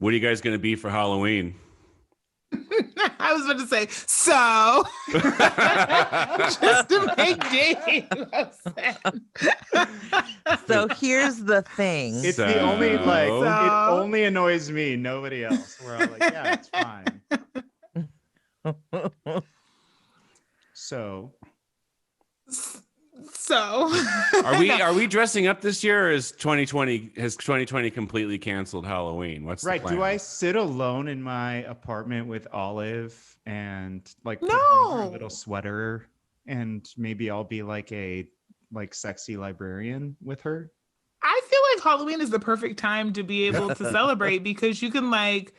What are you guys going to be for Halloween? I was about to say, so just to make Dave upset. So here's the thing. It's the only it only annoys me, nobody else. We're all like, yeah, it's fine. So are we dressing up this year, or is 2020 completely canceled Halloween? What's the plan? do I sit alone in my apartment with Olive and like put on her little sweater, and maybe I'll be like a sexy librarian with her? I feel like Halloween is the perfect time to be able to celebrate because you can like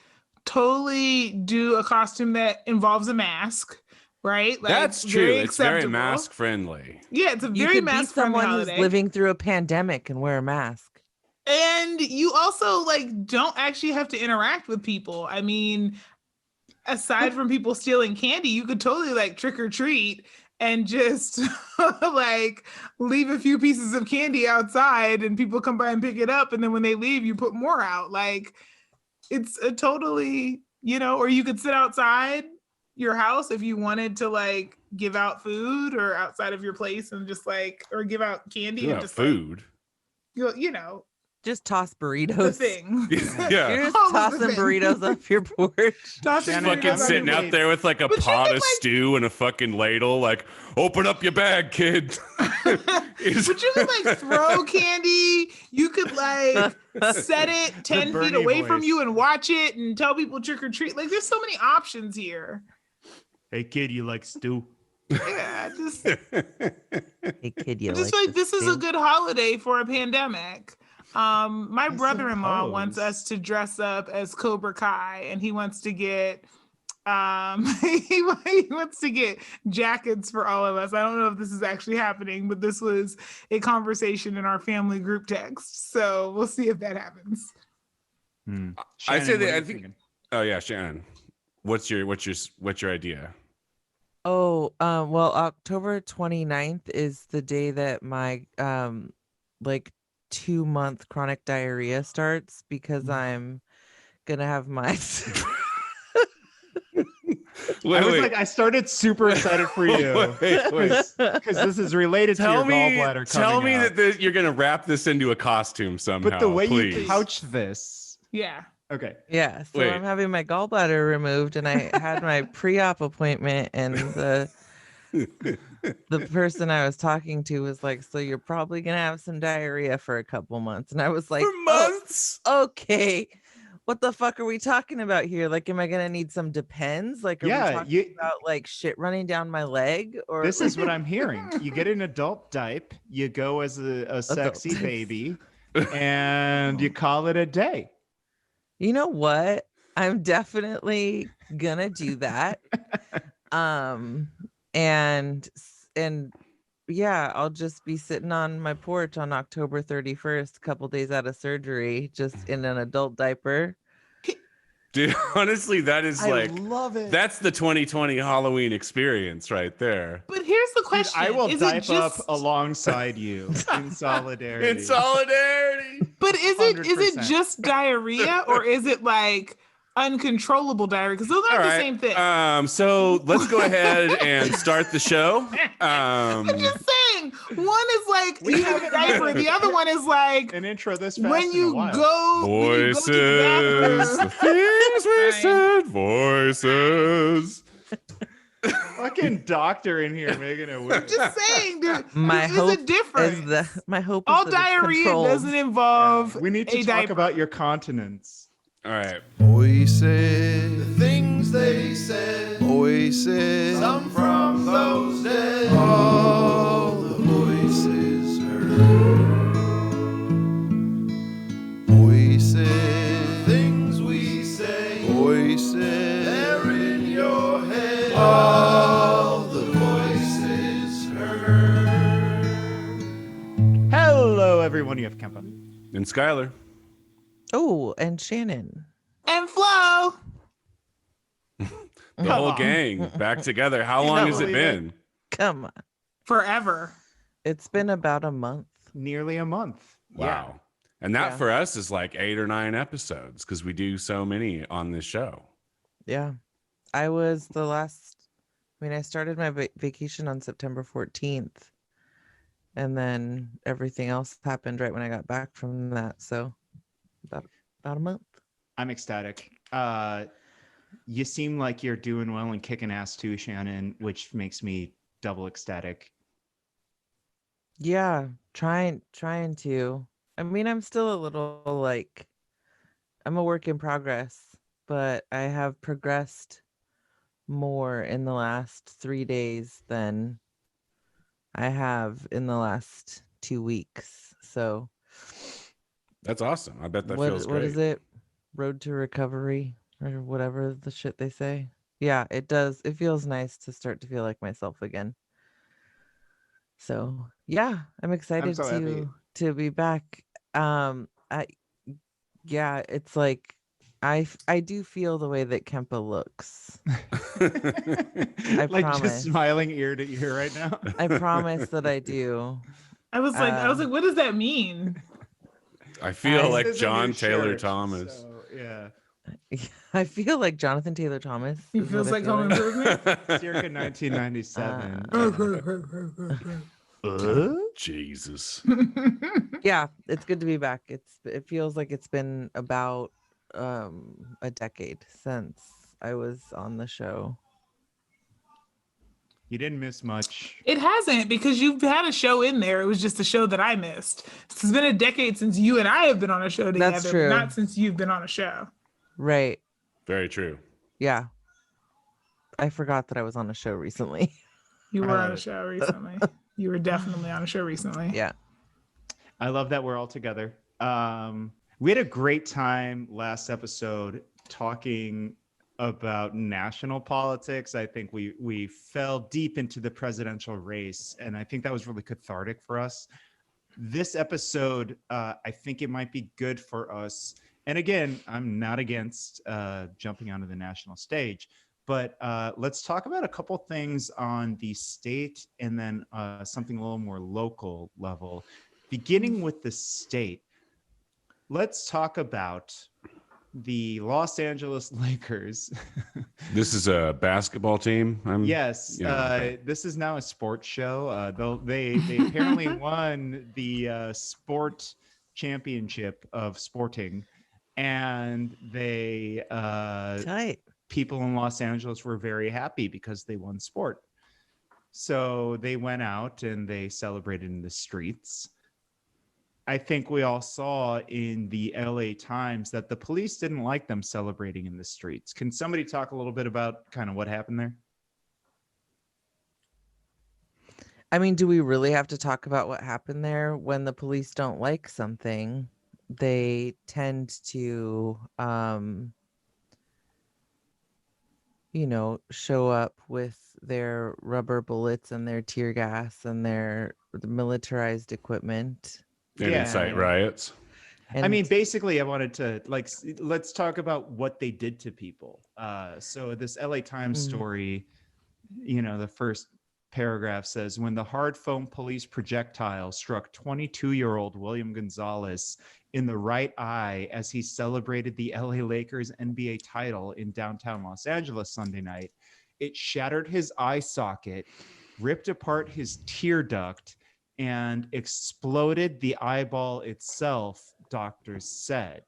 totally do a costume that involves a mask. Right? Like, that's true. It's very mask friendly. Yeah, it's a very mask friendly someone holiday. who's living through a pandemic and wear a mask. And you also like don't actually have to interact with people. I mean, aside from people stealing candy, you could totally like trick or treat and just like leave a few pieces of candy outside and people come by and pick it up. And then when they leave, you put more out. Like it's a totally, or you could sit outside your house if you wanted to like give out food or outside of your place and just like, or give out candy and just food. Like, just toss burritos. The thing. Yeah. You're just tossing burritos off your porch. Fucking sitting out there with like a pot of stew and a fucking ladle, like, open up your bag, kid. But you could like throw candy. You could like set it 10 feet away from you and watch it and tell people trick or treat. Like there's so many options here. Hey kid, you like stew? Yeah, hey kid, you like this is a good holiday for a pandemic. My brother-in-law wants us to dress up as Cobra Kai, and he wants to get he wants to get jackets for all of us. I don't know if this is actually happening, but this was a conversation in our family group text. So we'll see if that happens. Shannon, I say that. I think. Thinking? Oh yeah, Shannon. What's your idea? Oh, well, October 29th is the day that my 2-month chronic diarrhea starts because I'm gonna have my I started super excited for you because this is related to your gallbladder. Tell me that you're gonna wrap this into a costume somehow. But the way please. You couch this, yeah. Okay. Yeah. So I'm having my gallbladder removed, and I had my pre-op appointment, and the person I was talking to was like, "So you're probably gonna have some diarrhea for a couple months," and I was like, "For months? Oh, okay. What the fuck are we talking about here? Like, am I gonna need some Depends? Like, are we talking about like shit running down my leg? Or this is what I'm hearing. You get an adult diaper, you go as a sexy baby, and you call it a day. You know what? I'm definitely gonna do that. And yeah, I'll just be sitting on my porch on October 31st, a couple days out of surgery, just in an adult diaper. Dude, honestly, that is I love it. That's the 2020 Halloween experience right there. But here's the question. Dude, I will diaper up alongside you in solidarity. In solidarity. But is it just diarrhea, or is it like uncontrollable diarrhea? Because those aren't the same thing. So let's go ahead and start the show. I'm just saying, one is like you have a diaper, the other one is like an intro this fast when you go voices, the things we said, voices. Fucking doctor in here making it weird. I'm just saying, dude. My hope is difference. My hope all is diarrhea doesn't involve. We need to talk about your continence. All right. Voices, the things they said. Voices, some from those dead. All the voices heard. Voices, things we say. Voices, they're in your head. All the voices heard. Hello, everyone. You have Kempa. And Skylar. Oh, and Shannon. And Flo. The whole gang back together. How long has it been? Come on. Forever. It's been about a month. Nearly a month. Wow. And that Yeah. for us is like 8 or 9 episodes because we do so many on this show. Yeah. I was the last, I mean, I started my vacation on September 14th. And then everything else happened right when I got back from that. So about a month. I'm ecstatic. You seem like you're doing well and kicking ass too, Shannon, which makes me double ecstatic. Yeah, trying to. I mean, I'm still a little like I'm a work in progress, but I have progressed more in the last 3 days than I have in the last 2 weeks. So That's awesome. I bet that feels great. what is it? Road to recovery or whatever the shit they say. Yeah, it does. It feels nice to start to feel like myself again. So yeah, I'm excited so happy. to be back. I yeah, it's like I do feel the way that Kempa looks. I like promise. just smiling ear to ear right now. I promise that I do. I was like, what does that mean? I feel like This is a John new Taylor shirt, Thomas. so, yeah. I feel like Jonathan Taylor Thomas. He is feels what I like feel Home Improvement. Circa 1997. Jesus. Yeah, it's good to be back. It feels like it's been about a decade since I was on the show. You didn't miss much. It hasn't, because you've had a show in there. It was just a show that I missed. It's been a decade since you and I have been on a show together. That's true. Not since you've been on a show. Right. Very true. Yeah. I forgot that I was on a show recently. You I were love on a it. show recently. You were definitely on a show recently. Yeah. I love that we're all together. We had a great time last episode talking about national politics. I think we fell deep into the presidential race, and I think that was really cathartic for us. This episode, I think it might be good for us. And again, I'm not against jumping onto the national stage, but let's talk about a couple things on the state and then something a little more local level. Beginning with the state, let's talk about the Los Angeles Lakers. This is a basketball team. Yes, okay. this is now a sports show. They apparently won the sport championship of sporting, and they Tight. people in Los Angeles were very happy because they won sport. So they went out and they celebrated in the streets. I think we all saw in the LA Times that the police didn't like them celebrating in the streets. Can somebody talk a little bit about kind of what happened there? I mean, do we really have to talk about what happened there? When the police don't like something, they tend to show up with their rubber bullets and their tear gas and their militarized equipment. And incite riots. And I mean, basically, I wanted to let's talk about what they did to people. So this LA Times story, the first paragraph says, when the hard foam police projectile struck 22-year-old William Gonzalez in the right eye as he celebrated the LA Lakers NBA title in downtown Los Angeles Sunday night, it shattered his eye socket, ripped apart his tear duct, and exploded the eyeball itself, doctors said.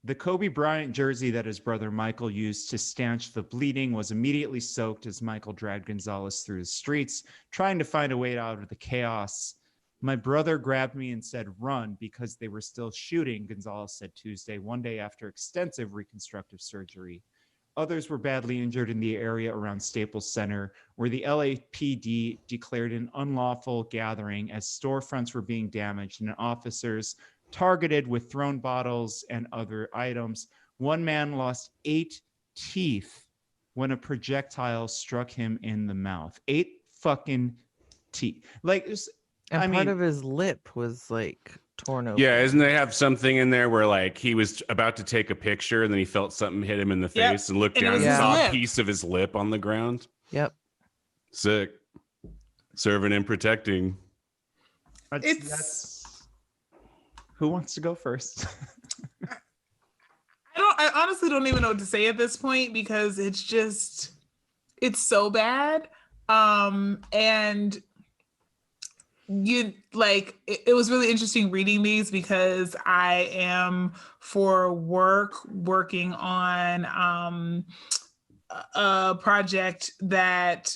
The Kobe Bryant jersey that his brother Michael used to stanch the bleeding was immediately soaked as Michael dragged Gonzalez through the streets, trying to find a way out of the chaos. My brother grabbed me and said, run, because they were still shooting, Gonzalez said Tuesday, one day after extensive reconstructive surgery. Others were badly injured in the area around Staples Center, where the LAPD declared an unlawful gathering as storefronts were being damaged and officers targeted with thrown bottles and other items. One man lost 8 teeth when a projectile struck him in the mouth. 8 fucking teeth. part of his lip was like torn open. Yeah, isn't they have something in there where like he was about to take a picture and then he felt something hit him in the face and looked And it down was and his saw a lip. piece of his lip on the ground? Yep. Sick. Serving and protecting. It's Who wants to go first? I honestly don't even know what to say at this point because it's so bad. And you like it was really interesting reading these because I am for work working on a project that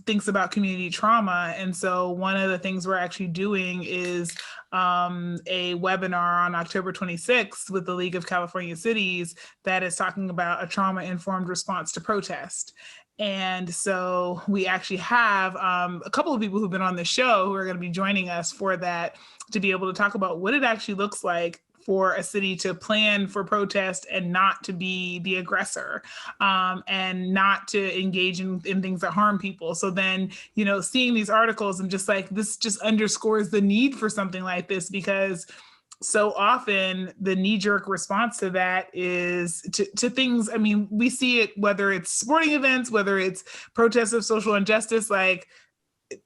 thinks about community trauma. And so one of the things we're actually doing is a webinar on October 26th with the League of California Cities that is talking about a trauma-informed response to protest. And so we actually have a couple of people who've been on the show who are going to be joining us for that to be able to talk about what it actually looks like for a city to plan for protest and not to be the aggressor and not to engage in things that harm people. So then, you know, seeing these articles, I'm just like, this just underscores the need for something like this because so often the knee-jerk response to that is to things. I mean, we see it whether it's sporting events, whether it's protests of social injustice, like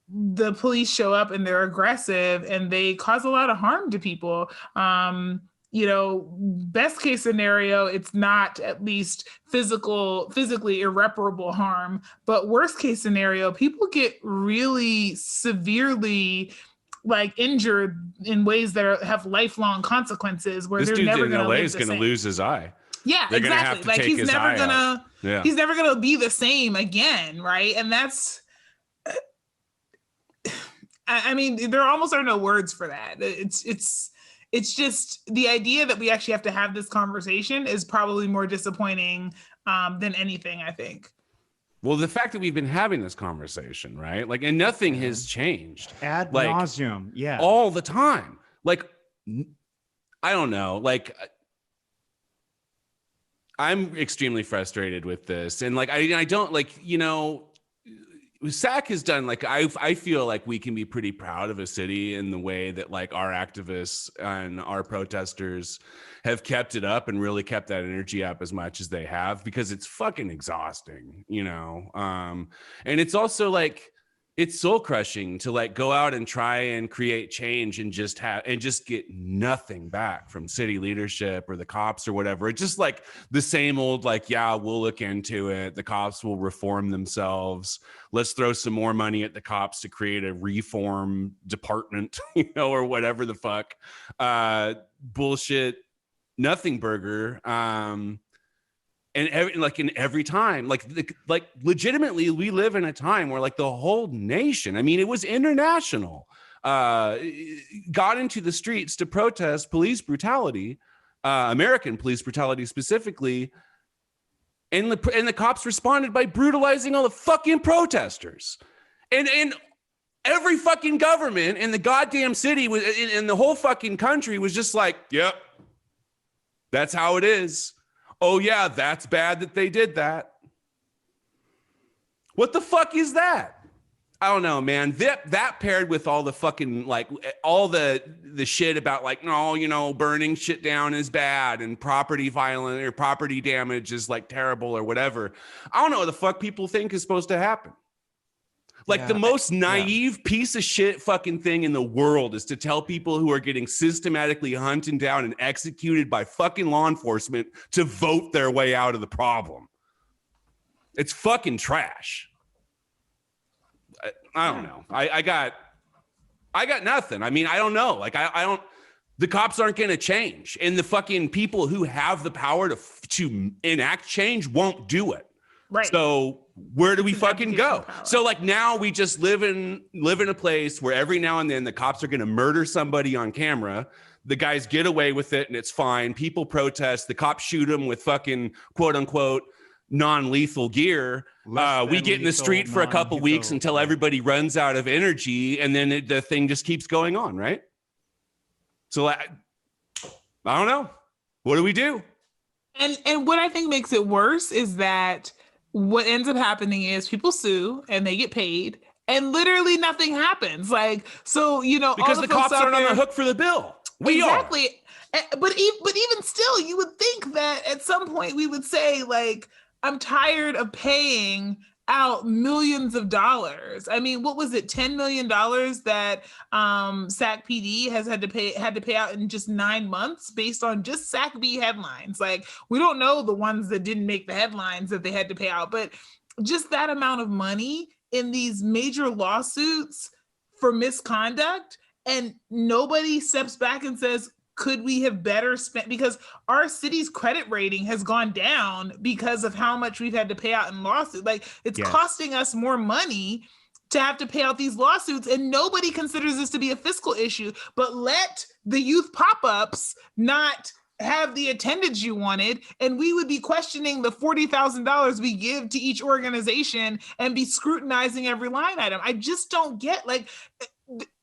the police show up and they're aggressive and they cause a lot of harm to people. You know, best case scenario, it's not at least physically irreparable harm, but worst case scenario, people get really severely like injured in ways that have lifelong consequences where This they're never dude in going to LA live is the going to same. lose his eye. Yeah, They're gonna have exactly. to Like take he's his never eye gonna out. Yeah. he's never gonna be the same again, right? And that's I mean, there almost are no words for that. It's just the idea that we actually have to have this conversation is probably more disappointing than anything, I think. Well, the fact that we've been having this conversation, right? Like, and nothing has changed. Ad Like, nauseum. Yeah. all the time. Like, I don't know. Like, I'm extremely frustrated with this. And like, I don't like, you know, SAC has done like, I feel like we can be pretty proud of a city in the way that like our activists and our protesters have kept it up and really kept that energy up as much as they have, because it's fucking exhausting, you know? And it's also like, it's soul crushing to like go out and try and create change and just get nothing back from city leadership or the cops or whatever. It's just like the same old, like, yeah, we'll look into it. The cops will reform themselves. Let's throw some more money at the cops to create a reform department, you know, or whatever the fuck. Bullshit, nothing burger. And every time, like legitimately, we live in a time where like the whole nation, I mean, it was international, got into the streets to protest police brutality, American police brutality specifically. And the cops responded by brutalizing all the fucking protesters. And every fucking government in the goddamn city was in the whole fucking country was just like, yep, that's how it is. Oh yeah, that's bad that they did that. What the fuck is that? I don't know, man. That paired with all the fucking like all the shit about like, no, you know, burning shit down is bad and property violence or property damage is like terrible or whatever. I don't know what the fuck people think is supposed to happen. Like the most naive piece of shit fucking thing in the world is to tell people who are getting systematically hunted down and executed by fucking law enforcement to vote their way out of the problem. It's fucking trash. I don't know. I got nothing. I mean, I don't know. Like I don't, the cops aren't going to change, and the fucking people who have the power to enact change won't do it. Right. So where do we fucking go? So like now we just live in a place where every now and then the cops are going to murder somebody on camera. The guys get away with it and it's fine. People protest. The cops shoot them with fucking quote unquote non-lethal gear. We get in the street for a couple weeks until everybody runs out of energy, and then the thing just keeps going on, right? So I don't know. What do we do? And what I think makes it worse is that what ends up happening is people sue and they get paid and literally nothing happens. Like, so, you know, because the cops aren't on the hook for the bill. We are. But even still, you would think that at some point we would say, like, I'm tired of paying out millions of dollars. I mean, what was it, $10 million that SAC PD had to pay out in just 9 months based on just SAC B headlines. Like, we don't know the ones that didn't make the headlines that they had to pay out, but just that amount of money in these major lawsuits for misconduct, and nobody steps back and says, could we have better spent? Because our city's credit rating has gone down because of how much we've had to pay out in lawsuits. Like, it's costing us more money to have to pay out these lawsuits, and nobody considers this to be a fiscal issue. But let the youth pop-ups not have the attendance you wanted, and we would be questioning the $40,000 we give to each organization and be scrutinizing every line item. I just don't get, like,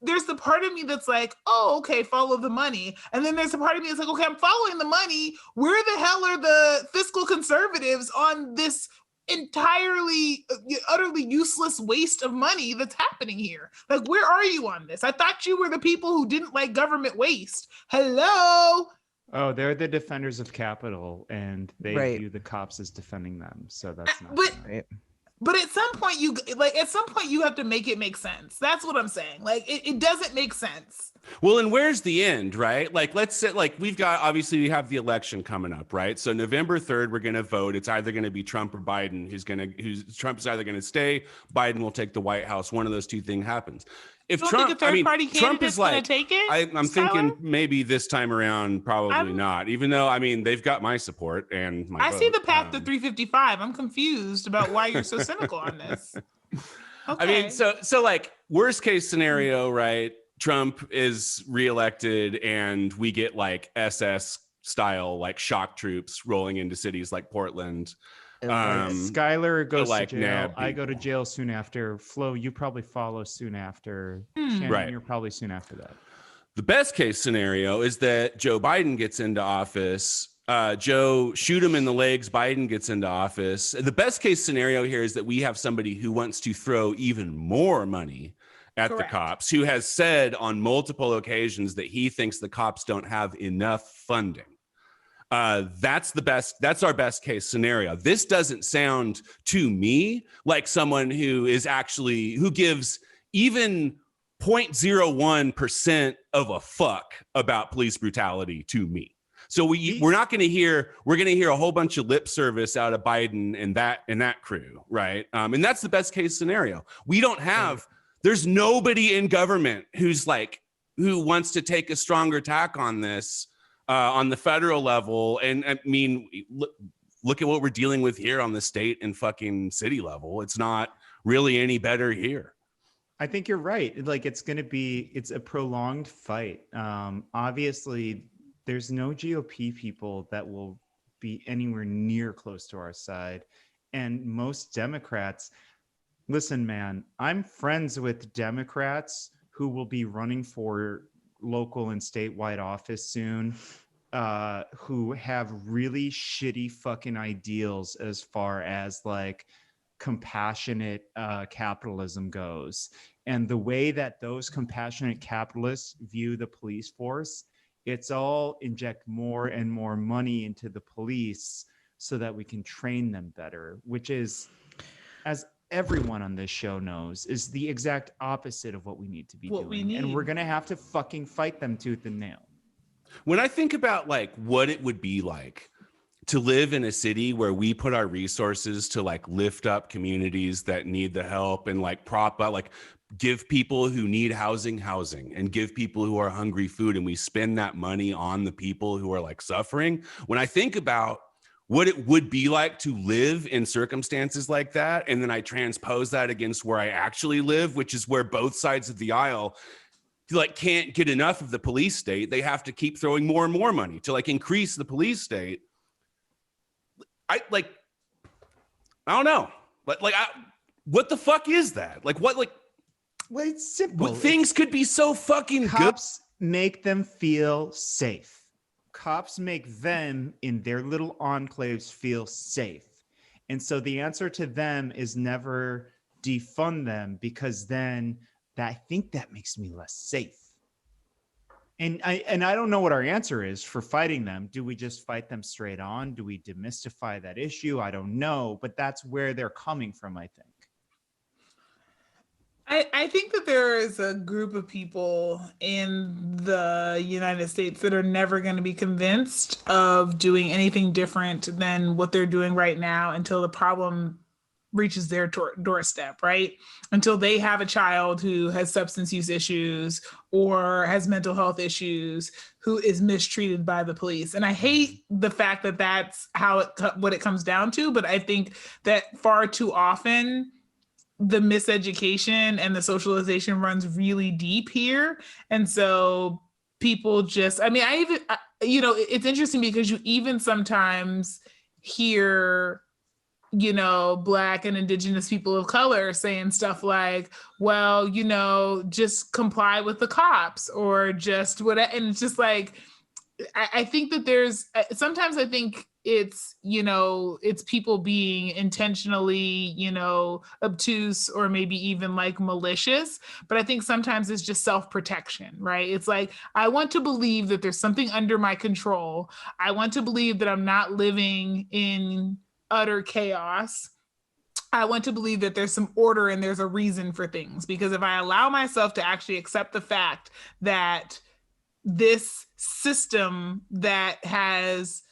there's the part of me that's like, oh, okay, follow the money. And then there's a part of me that's like, okay, I'm following the money. Where the hell are the fiscal conservatives on this entirely, utterly useless waste of money that's happening here? Like, where are you on this? I thought you were the people who didn't like government waste. Hello? Oh, they're the defenders of capital, and they view the cops as defending them. So that's not right. But at some point you have to make it make sense. That's what I'm saying. Like, it doesn't make sense. Well, and where's the end, right? Like, let's say, like, we have the election coming up, right? So November 3rd, we're going to vote. It's either going to be Trump or Biden. Trump is either going to stay, Biden will take the White House. One of those two things happens. If Trump, think a third-party candidate's going to take it? I'm thinking maybe this time around, probably not. Even though, I mean, they've got my support and my vote. See the path to 355. I'm confused about why you're so cynical on this. Okay. I mean, so like, worst case scenario, right? Trump is reelected and we get like SS style, like shock troops rolling into cities like Portland. Skylar goes like to jail. Nab I go to jail soon after. Flo, you probably follow soon after. Shannon, Right. You're probably soon after that. The best case scenario is that Joe Biden gets into office. Joe shoot him in the legs. Biden gets into office. The best case scenario here is that we have somebody who wants to throw even more money at the cops, who has said on multiple occasions that he thinks the cops don't have enough funding. That's our best case scenario. This doesn't sound to me like someone who gives even 0.01% of a fuck about police brutality to me. So we're going to hear a whole bunch of lip service out of Biden and that crew, right? And that's the best case scenario. There's nobody in government who wants to take a stronger tack on this on the federal level. And I mean, look at what we're dealing with here on the state and fucking city level. It's not really any better here. I think you're right. Like, it's a prolonged fight. Obviously, there's no GOP people that will be anywhere near close to our side. And most Democrats, listen, man, I'm friends with Democrats who will be running for local and statewide office soon, who have really shitty fucking ideals as far as like compassionate capitalism goes. And the way that those compassionate capitalists view the police force, it's all inject more and more money into the police so that we can train them better, which is, as everyone on this show knows, is the exact opposite of what we need to be doing. And we're going to have to fucking fight them tooth and nail. When I think about like what it would be like to live in a city where we put our resources to like lift up communities that need the help and like prop up, like give people who need housing and give people who are hungry food, and we spend that money on the people who are like suffering. When I think about what it would be like to live in circumstances like that, and then I transpose that against where I actually live, which is where both sides of the aisle like can't get enough of the police state. They have to keep throwing more and more money to like increase the police state. I don't know, but what the fuck is that? Well, it's simple. Things could be so fucking good. Cops make them feel safe. Cops make them in their little enclaves feel safe. And so the answer to them is never defund them, because then I think that makes me less safe. And I don't know what our answer is for fighting them. Do we just fight them straight on? Do we demystify that issue? I don't know, but that's where they're coming from, I think. I think that there is a group of people in the United States that are never going to be convinced of doing anything different than what they're doing right now until the problem reaches their doorstep, right? Until they have a child who has substance use issues or has mental health issues, who is mistreated by the police. And I hate the fact that that's what it comes down to, but I think that far too often the miseducation and the socialization runs really deep here. And so people just, I mean, it's interesting because you even sometimes hear, Black and Indigenous people of color saying stuff like, well, just comply with the cops or just whatever. And it's just like, I think that sometimes I think it's people being intentionally, obtuse or maybe even like malicious. But I think sometimes it's just self-protection, right? It's like, I want to believe that there's something under my control. I want to believe that I'm not living in utter chaos. I want to believe that there's some order and there's a reason for things. Because if I allow myself to actually accept the fact that this system that has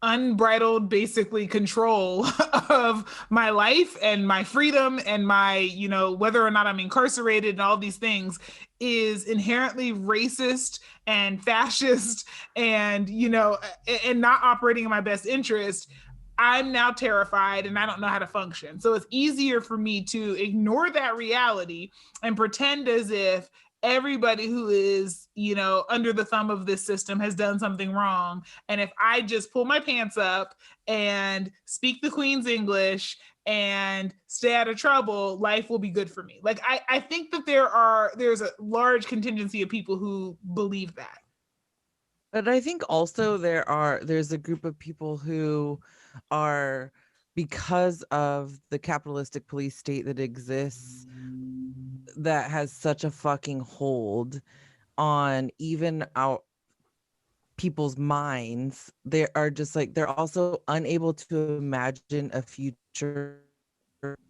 unbridled basically control of my life and my freedom and my, whether or not I'm incarcerated and all these things is inherently racist and fascist and, and not operating in my best interest, I'm now terrified and I don't know how to function. So it's easier for me to ignore that reality and pretend as if everybody who is, under the thumb of this system has done something wrong. And if I just pull my pants up and speak the Queen's English and stay out of trouble, life will be good for me. Like, I think that there's a large contingency of people who believe that. But I think also there's a group of people who are, because of the capitalistic police state that exists, that has such a fucking hold on even our people's minds, they are just like, they're also unable to imagine a future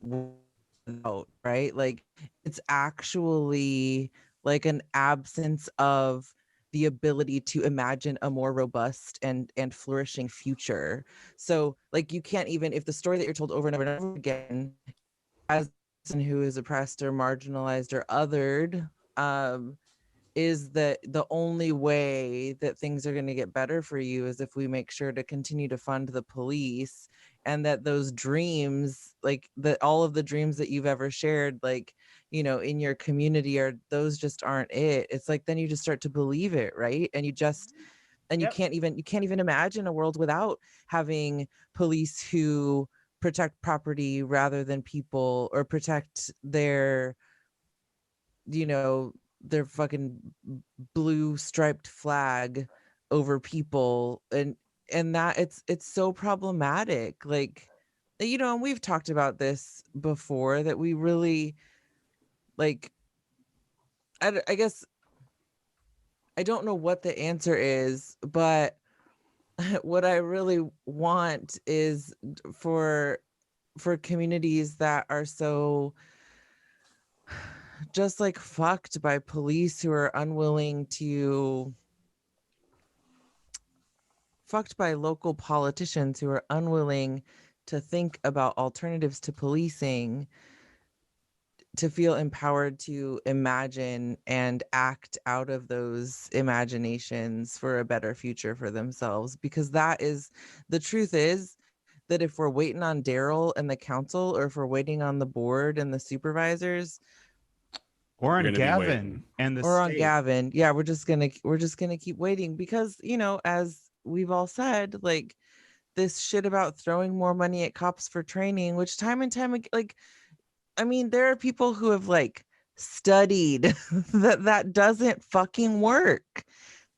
without, right? Like, it's actually like an absence of the ability to imagine a more robust and flourishing future. So like, you can't even, if the story that you're told over and over and over again as a person who is oppressed or marginalized or othered, is that the only way that things are going to get better for you is if we make sure to continue to fund the police, and that those dreams, like that all of the dreams that you've ever shared, like, in your community, those just aren't it. It's like, then you just start to believe it, right? And you Yep. can't even imagine a world without having police who protect property rather than people, or protect their fucking blue striped flag over people, and that it's so problematic. Like, and we've talked about this before, that we really, like, I guess I don't know what the answer is, but what I really want is for communities that are so just like fucked by police, who are unwilling to, fucked by local politicians who are unwilling to think about alternatives to policing, to feel empowered to imagine and act out of those imaginations for a better future for themselves. Because that is, the truth is that if we're waiting on Daryl and the council, or if we're waiting on the board and the supervisors, Or You're on gonna be Gavin waiting. and the or on state. Gavin, yeah, we're just gonna keep waiting. Because, as we've all said, like, this shit about throwing more money at cops for training, which time and time again, like, I mean, there are people who have like studied that doesn't fucking work.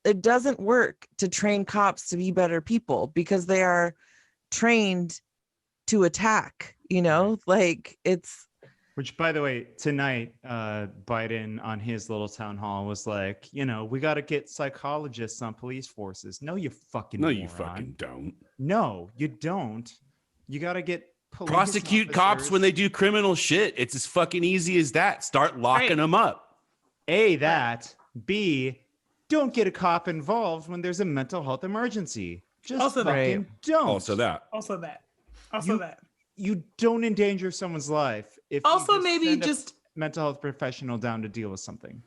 It doesn't work to train cops to be better people, because they are trained to attack, like, it's Which, by the way, tonight, Biden on his little town hall was like, we got to get psychologists on police forces. No, you fucking No, moron. you fucking don't. No, you don't. You got to get police Prosecute cops when they do criminal shit. It's as fucking easy as that. Start locking Right. them up. A, that. B, don't get a cop involved when there's a mental health emergency. Just Also that. fucking Right. don't. Also that. Also that. Also You- that. You don't endanger someone's life if Also you maybe send a just mental health professional down to deal with something.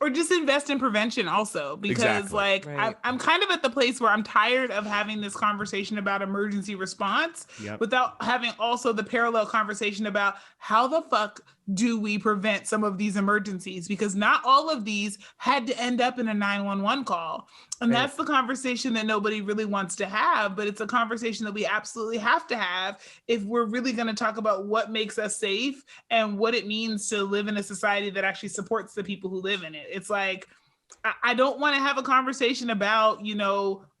or just invest in prevention also, because Exactly. like Right. I'm kind of at the place where I'm tired of having this conversation about emergency response Yep. without having also the parallel conversation about how the fuck do we prevent some of these emergencies, because not all of these had to end up in a 911 call. And Right. that's the conversation that nobody really wants to have, but it's a conversation that we absolutely have to have if we're really going to talk about what makes us safe and what it means to live in a society that actually supports the people who live in it. It's like, I don't want to have a conversation about,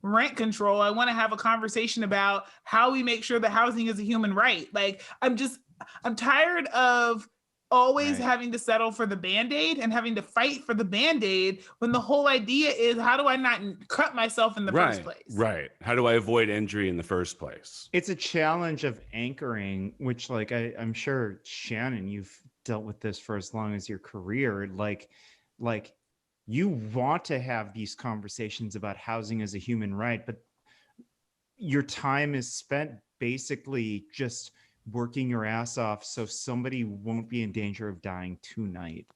rent control. I want to have a conversation about how we make sure that housing is a human right. Like, I'm tired of always Right. having to settle for the Band-Aid and having to fight for the Band-Aid when the whole idea is, how do I not cut myself in the first place? Right. How do I avoid injury in the first place? It's a challenge of anchoring, which like I'm sure, Shannon, you've dealt with this for as long as your career. Like you want to have these conversations about housing as a human right, but your time is spent basically just working your ass off so somebody won't be in danger of dying tonight.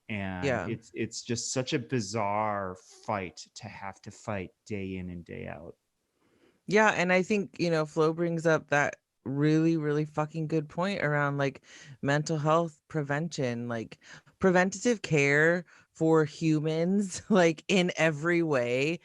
And Yeah. it's just such a bizarre fight to have to fight day in and day out. Yeah, and I think, Flo brings up that really, really fucking good point around like mental health prevention, like preventative care for humans, like in every way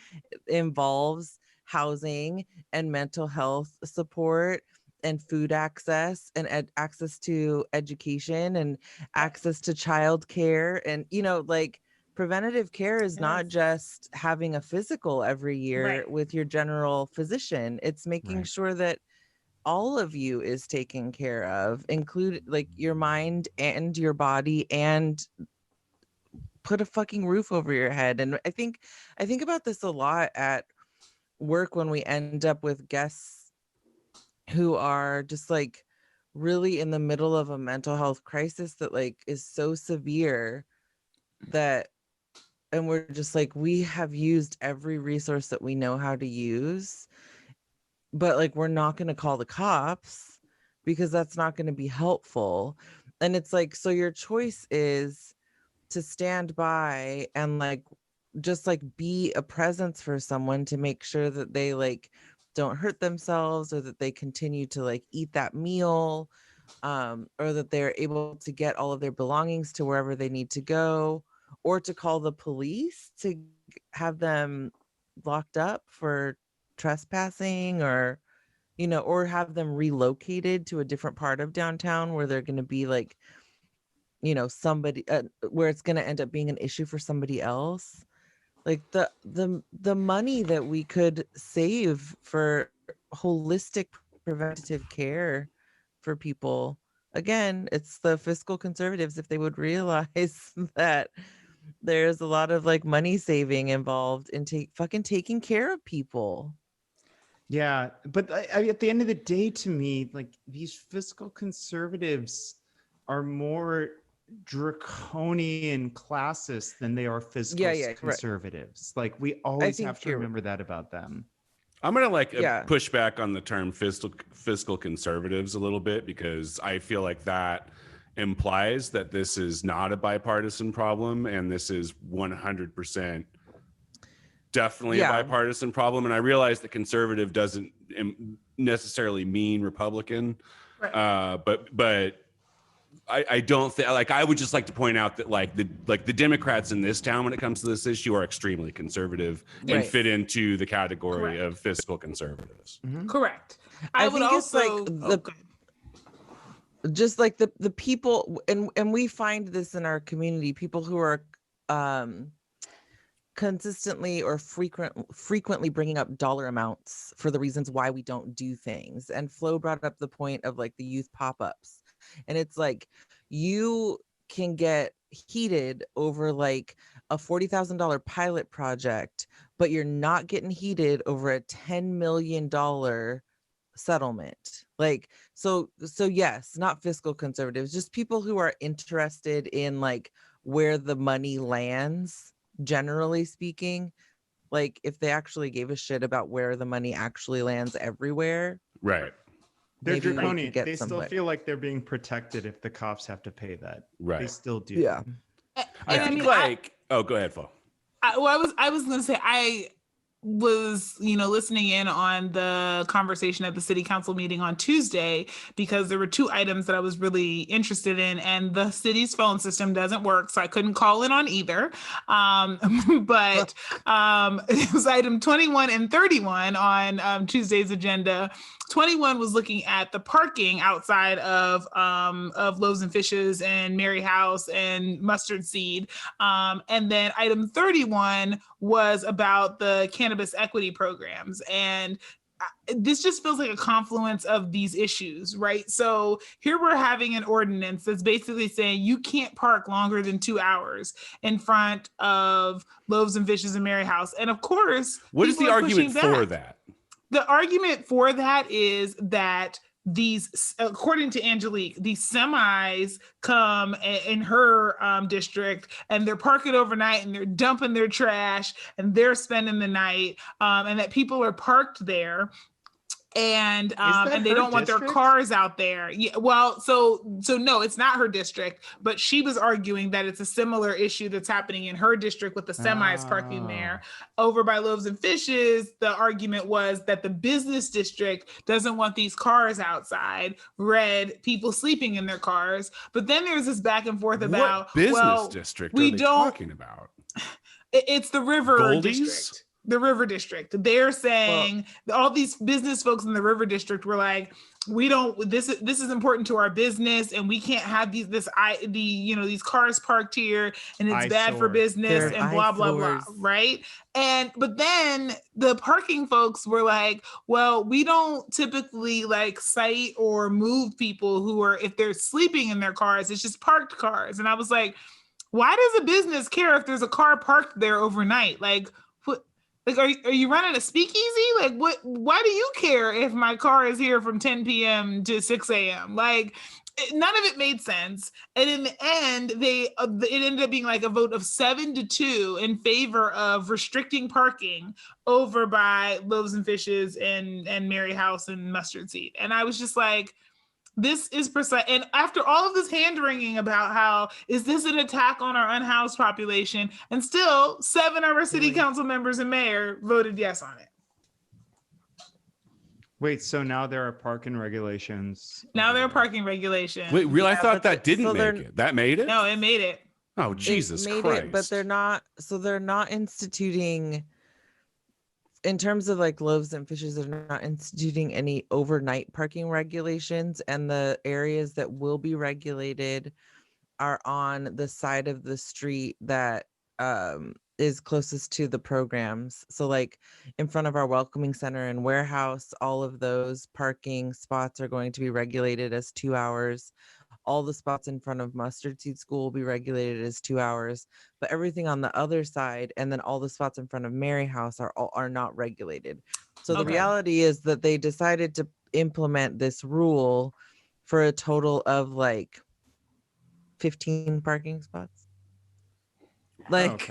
involves housing and mental health support and food access and access to education and access to childcare. And, like preventative care is not Yes. just having a physical every year Right. with your general physician. It's making Right. sure that all of you is taken care of, include like your mind and your body, and put a fucking roof over your head. And I think about this a lot at work when we end up with guests who are just like really in the middle of a mental health crisis that like is so severe that, and we're just like, we have used every resource that we know how to use, but like we're not going to call the cops because that's not going to be helpful. And it's like, so your choice is to stand by and like just like be a presence for someone to make sure that they like don't hurt themselves, or that they continue to like eat that meal, or that they're able to get all of their belongings to wherever they need to go, or to call the police to have them locked up for trespassing, or or have them relocated to a different part of downtown where they're going to be like somebody where it's going to end up being an issue for somebody else. Like the money that we could save for holistic preventative care for people, again, it's the fiscal conservatives, if they would realize that there's a lot of like money saving involved in taking care of people. Yeah, but I, at the end of the day, to me, like these fiscal conservatives are more draconian classists than they are fiscal Right. conservatives. Like we always think have to you're- remember that about them. I'm gonna like Yeah. push back on the term fiscal conservatives a little bit, because I feel like that implies that this is not a bipartisan problem, and this is 100% definitely Yeah. a bipartisan problem. And I realize that conservative doesn't necessarily mean Republican, Right. but I don't think, like, I would just like to point out that the Democrats in this town, when it comes to this issue, are extremely conservative and Right. fit into the category Correct. of fiscal conservatives. Correct. I I would think it's, like, also the- go ahead. Just like the people, and we find this in our community, people who are consistently or frequently bringing up dollar amounts for the reasons why we don't do things. And Flo brought up the point of like the youth pop-ups, and it's like, you can get heated over like a $40,000 pilot project, but you're not getting heated over a $10 million settlement. Like, so yes, not fiscal conservatives, just people who are interested in like where the money lands, generally speaking. Like, if they actually gave a shit about where the money actually lands everywhere, Right. They're maybe we draconian. could get They still somewhere. feel like they're being protected if the cops have to pay that. They Right. still do. Yeah. I And think like, oh, go ahead, Flo. I was gonna say I was listening in on the conversation at the city council meeting on Tuesday, because there were two items that I was really interested in, and the city's phone system doesn't work, so I couldn't call in on either. But it was item 21 and 31 on Tuesday's agenda. 21 was looking at the parking outside of Loaves and Fishes and Mary House and Mustard Seed. And then item 31 was about the cannabis equity programs. And this just feels like a confluence of these issues, right? So here we're having an ordinance that's basically saying you can't park longer than 2 hours in front of Loaves and Fishes and Mary House. And of course, What is the people are argument pushing for back. that? The argument for that is that these, according to Angelique, these semis come in her district, and they're parking overnight, and they're dumping their trash, and they're spending the night, and that people are parked there. And they don't want their cars out there. Yeah, well, so no, it's not her district, but she was arguing that it's a similar issue that's happening in her district with the semis parking there. Over by Loaves and Fishes, the argument was that the business district doesn't want these cars outside, people sleeping in their cars. But then there's this back and forth about what business district are they talking about? It's the river Goldies? district. The river district. They're saying all these business folks in the river district were like, we don't, this is important to our business, and we can't have these cars parked here, and it's bad for business and blah blah blah, right? But then the parking folks were like, well, we don't typically like cite or move people who are, if they're sleeping in their cars, it's just parked cars. And I was like, why does a business care if there's a car parked there overnight? Like, like, are you running a speakeasy? Like, what? Why do you care if my car is here from 10 p.m. to 6 a.m.? Like, none of it made sense. And in the end, it ended up being like a vote of 7-2 in favor of restricting parking over by Loaves and Fishes and Mary House and Mustard Seed. And I was just like, this is precise. And after all of this hand-wringing about how, is this an attack on our unhoused population? And still 7 of our city council members and mayor voted yes on it. Wait, so now there are parking regulations. Now there are parking regulations. Wait, really? I thought that didn't make it. That made it? No, it made it. Oh, Jesus Christ. But they're not instituting, in terms of like Loaves and Fishes, they're not instituting any overnight parking regulations, and the areas that will be regulated are on the side of the street that is closest to the programs. So like in front of our welcoming center and warehouse, all of those parking spots are going to be regulated as 2 hours. All the spots in front of Mustard Seed School will be regulated as 2 hours, but everything on the other side, and then all the spots in front of Mary House are not regulated. So the reality is that they decided to implement this rule for a total of like 15 parking spots. Like,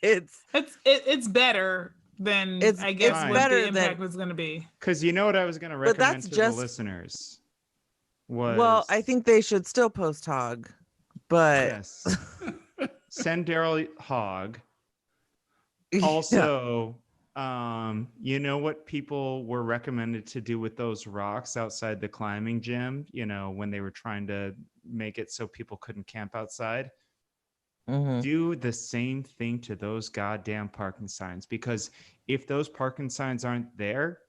it's better than I guess what the impact was going to be. Because you know what I was going to recommend to the listeners. Well, I think they should still post hog, but yes. Send Daryl hog. Also, you know what people were recommended to do with those rocks outside the climbing gym, when they were trying to make it so people couldn't camp outside? Do the same thing to those goddamn parking signs, because if those parking signs aren't there,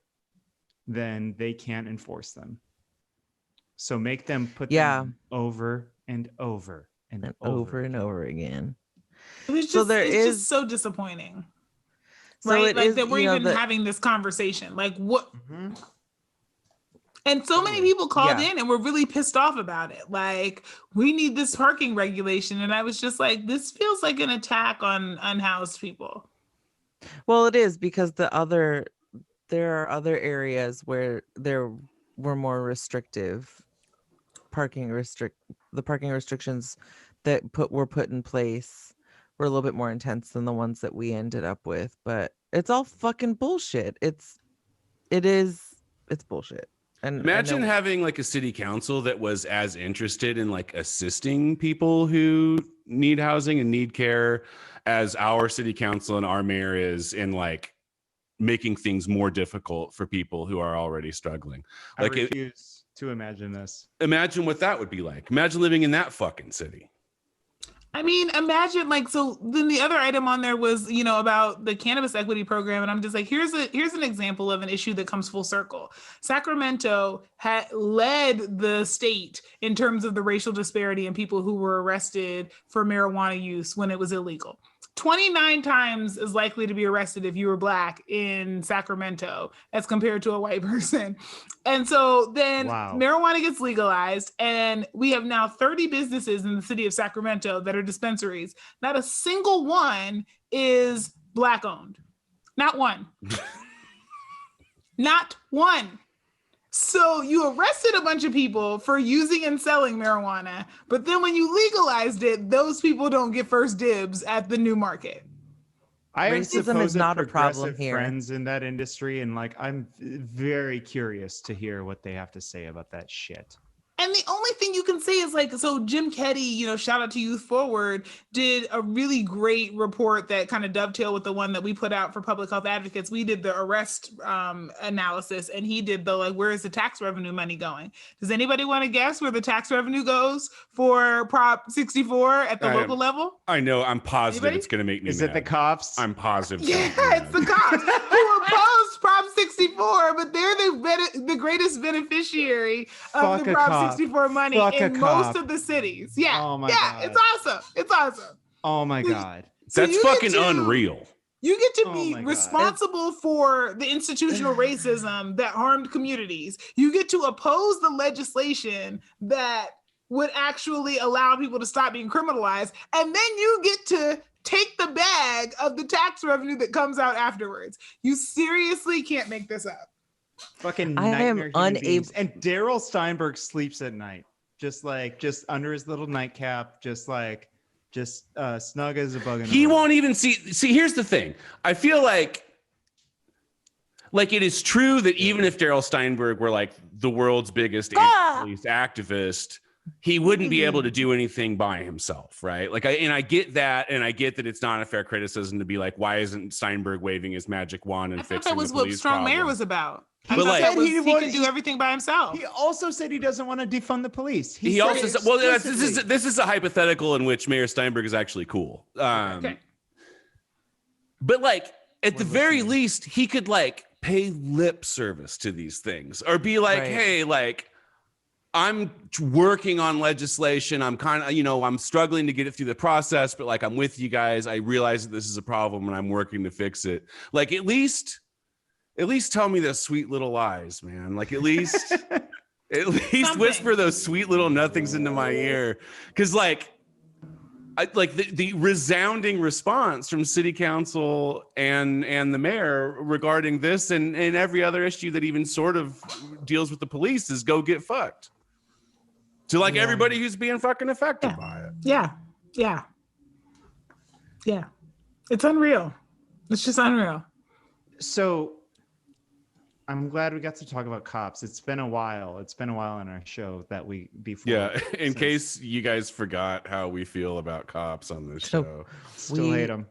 then they can't enforce them. So make them put them over and over and over and over again. It was just, just so disappointing. So right? Like that we're even having this conversation. Like what? And so many Totally. people called Yeah. in and were really pissed off about it. Like, we need this parking regulation. And I was just like, this feels like an attack on unhoused people. Well, it is because there are other areas where there were more restrictive the parking restrictions that were put in place were a little bit more intense than the ones that we ended up with. But it's all fucking bullshit. It's bullshit. And Imagine having like a city council that was as interested in like assisting people who need housing and need care as our city council and our mayor is in like making things more difficult for people who are already struggling. I Like, refuse to imagine this. imagine what that would be like. Imagine living in that fucking city. I mean, imagine like, so then the other item on there was, about the cannabis equity program. And I'm just like, here's an example of an issue that comes full circle. Sacramento had led the state in terms of the racial disparity in people who were arrested for marijuana use when it was illegal. 29 times as likely to be arrested if you were Black in Sacramento as compared to a white person. And so then marijuana gets legalized, and we have now 30 businesses in the city of Sacramento that are dispensaries. Not a single one is Black owned. Not one. Not one. So you arrested a bunch of people for using and selling marijuana, but then when you legalized it, those people don't get first dibs at the new market. I have Racism is not a problem progressive here. friends in that industry, and like I'm very curious to hear what they have to say about that shit. And the only thing you can say is like, so Jim Keddy, shout out to Youth Forward, did a really great report that kind of dovetailed with the one that we put out for public health advocates. We did the arrest analysis, and he did the like, where is the tax revenue money going? Does anybody want to guess where the tax revenue goes for Prop 64 at the local level? I know. I'm positive Anybody? it's going to make me Is mad. it the cops? I'm positive. Yeah, it's the cops who opposed Prop 64, but they're the greatest beneficiary of Fuck the a Prop cop. 64 money Fuck a in cop. most of the cities. Yeah, Oh my yeah, God. it's awesome. It's awesome. Oh my god. So That's you get fucking to- unreal. You get to Oh be my God. responsible for the institutional racism that harmed communities. You get to oppose the legislation that would actually allow people to stop being criminalized. And then you get to take the bag of the tax revenue that comes out afterwards. You seriously can't make this up. Fucking I am nightmare human beings. unable- And Daryl Steinberg sleeps at night, just under his little nightcap, snug as a bug in a He rug. won't even see. Here's the thing. I feel like it is true that even if Daryl Steinberg were like the world's biggest anti-police activist, he wouldn't be able to do anything by himself, right? Like, I get that, and I get that it's not a fair criticism to be like, why isn't Steinberg waving his magic wand and I thought fixing that was the what police Strong Mayor problem? was about. But I thought like- that was, He he would- can do everything by himself. He also said he doesn't want to defund the police. He said also it said, well, explicitly. this is a hypothetical in which Mayor Steinberg is actually cool. Okay. But like, at the very listening. least, he could like pay lip service to these things, or be like, Right. hey, like, I'm working on legislation. I'm kind of, I'm struggling to get it through the process, but like, I'm with you guys. I realize that this is a problem and I'm working to fix it. Like, at least tell me those sweet little lies, man. Like, at least Something. whisper those sweet little nothings into my ear. Cause like, the resounding response from city council and the mayor regarding this and every other issue that even sort of deals with the police is go get fucked. To like everybody who's being fucking affected by it. Yeah. It's unreal. It's just unreal. So I'm glad we got to talk about cops. It's been a while. It's been a while on our show that we before. Yeah. In since- case you guys forgot how we feel about cops on this So- show. Still hate them.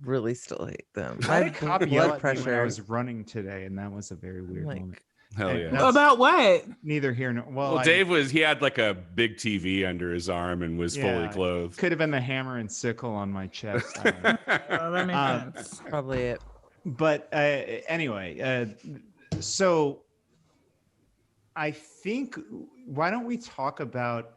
Really still hate them. I had My a cop yell blood at me when I pressure. was running today, and that was a very weird Like, moment. Hell And yeah. that's About what? neither here nor Well, Dave he had like a big TV under his arm and was fully Yeah. clothed. could have been the hammer and sickle on my chest. I don't know. Oh, that makes sense. Probably it. But anyway, so I think why don't we talk about,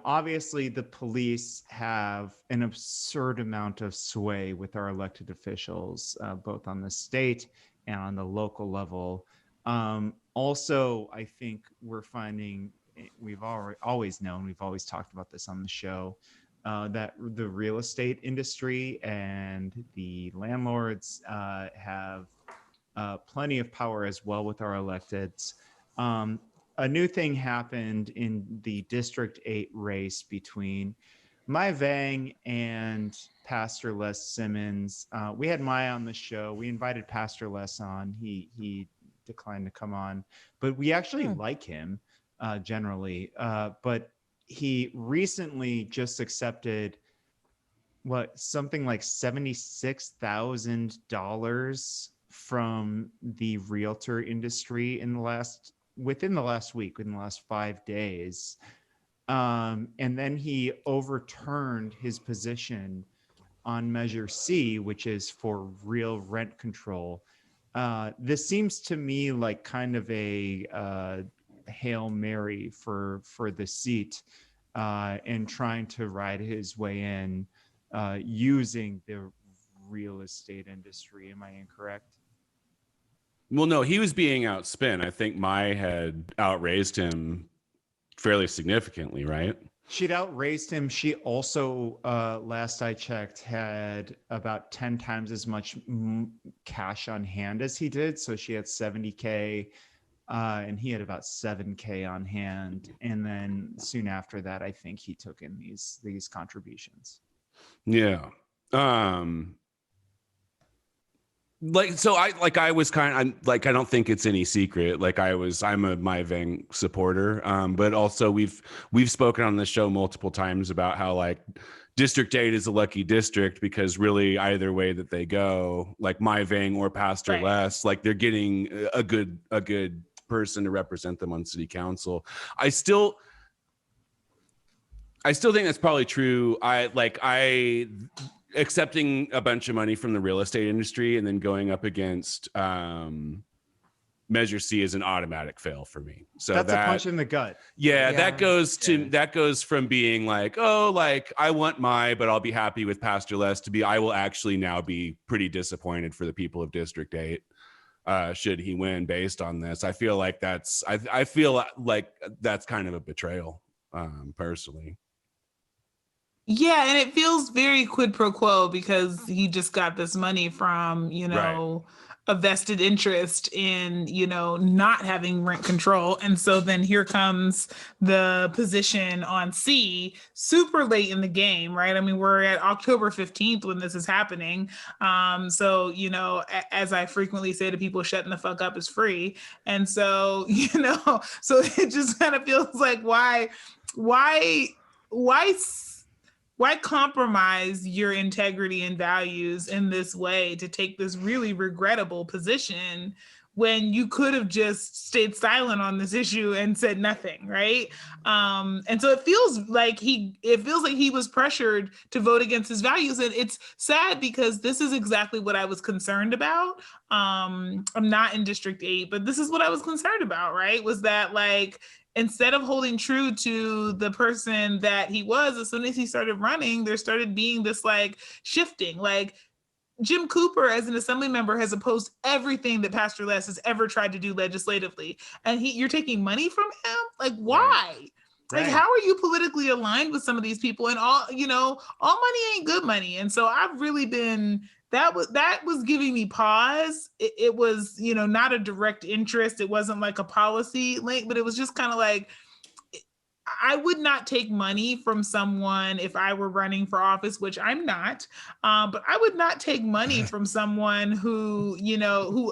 obviously the police have an absurd amount of sway with our elected officials, both on the state and on the local level. Also, I think we're finding, we've always known, we've always talked about this on the show, that the real estate industry and the landlords have plenty of power as well with our electeds. A new thing happened in the District 8 race between Mai Vang and Pastor Les Simmons. We had Mai on the show. We invited Pastor Les on. He declined to come on, but we actually like him generally. But he recently just accepted something like $76,000 from the realtor industry within the last week, within the last 5 days. And then he overturned his position on Measure C, which is for real rent control. This seems to me like kind of a Hail Mary for the seat, and trying to ride his way in using the real estate industry. Am I incorrect? Well, no, he was being outspent. I think Mai had outraised him fairly significantly, right? She'd outraised him. She also, last I checked, had about 10 times as much cash on hand as he did. So she had 70K, and he had about 7K on hand. And then soon after that, I think he took in these contributions. Yeah. I was kind of I don't think it's any secret. I'm a Mai Vang supporter. But also we've spoken on this show multiple times about how like District 8 is a lucky district because really either way that they go, like Mai Vang or Pastor Les, like they're getting a good person to represent them on city council. I still think that's probably true. Accepting a bunch of money from the real estate industry and then going up against Measure C is an automatic fail for me. So that's a punch in the gut. Yeah, that goes from being like, oh, like I want but I'll be happy with Pastor Les to be, I will actually now be pretty disappointed for the people of District 8 should he win based on this. I feel like that's kind of a betrayal, personally. Yeah, and it feels very quid pro quo because he just got this money from, a vested interest in, not having rent control. And so then here comes the position on C super late in the game, right? I mean, we're at October 15th when this is happening. So, as I frequently say to people, shutting the fuck up is free. And so, so it just kind of feels like why compromise your integrity and values in this way to take this really regrettable position when you could have just stayed silent on this issue and said nothing, right? And so it feels like he was pressured to vote against his values. And it's sad because this is exactly what I was concerned about. I'm not in District 8, but this is what I was concerned about, right? Was that like, instead of holding true to the person that he was, as soon as he started running, there started being this like shifting. Like Jim Cooper, as an assembly member, has opposed everything that Pastor Les has ever tried to do legislatively. And you're taking money from him? Like, why? Right. Like, how are you politically aligned with some of these people? And all money ain't good money. And so I've really been, that was giving me pause. It was, not a direct interest. It wasn't like a policy link, but it was just kind of like, I would not take money from someone if I were running for office, which I'm not. But I would not take money from someone who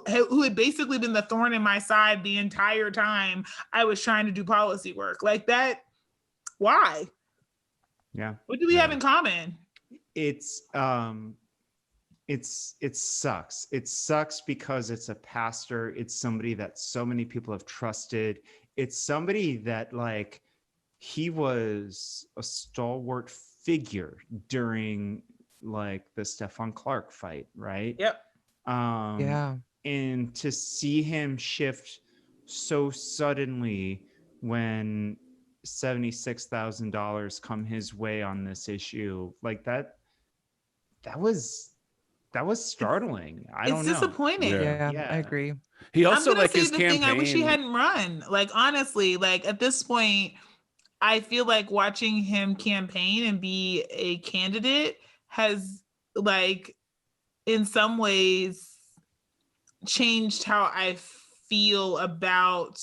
had basically been the thorn in my side the entire time I was trying to do policy work like that. Why? Yeah. What do we have in common? It sucks. It sucks because it's a pastor. It's somebody that so many people have trusted. It's somebody that like, he was a stalwart figure during like the Stephon Clark fight, right? Yep. Yeah. And to see him shift so suddenly when $76,000 come his way on this issue, like that was that was startling. I It's don't know. disappointing. Yeah. Yeah, I agree. He I'm also gonna like say his the campaign. thing I wish he hadn't run. Like honestly, like at this point, I feel like watching him campaign and be a candidate has like in some ways changed how I feel about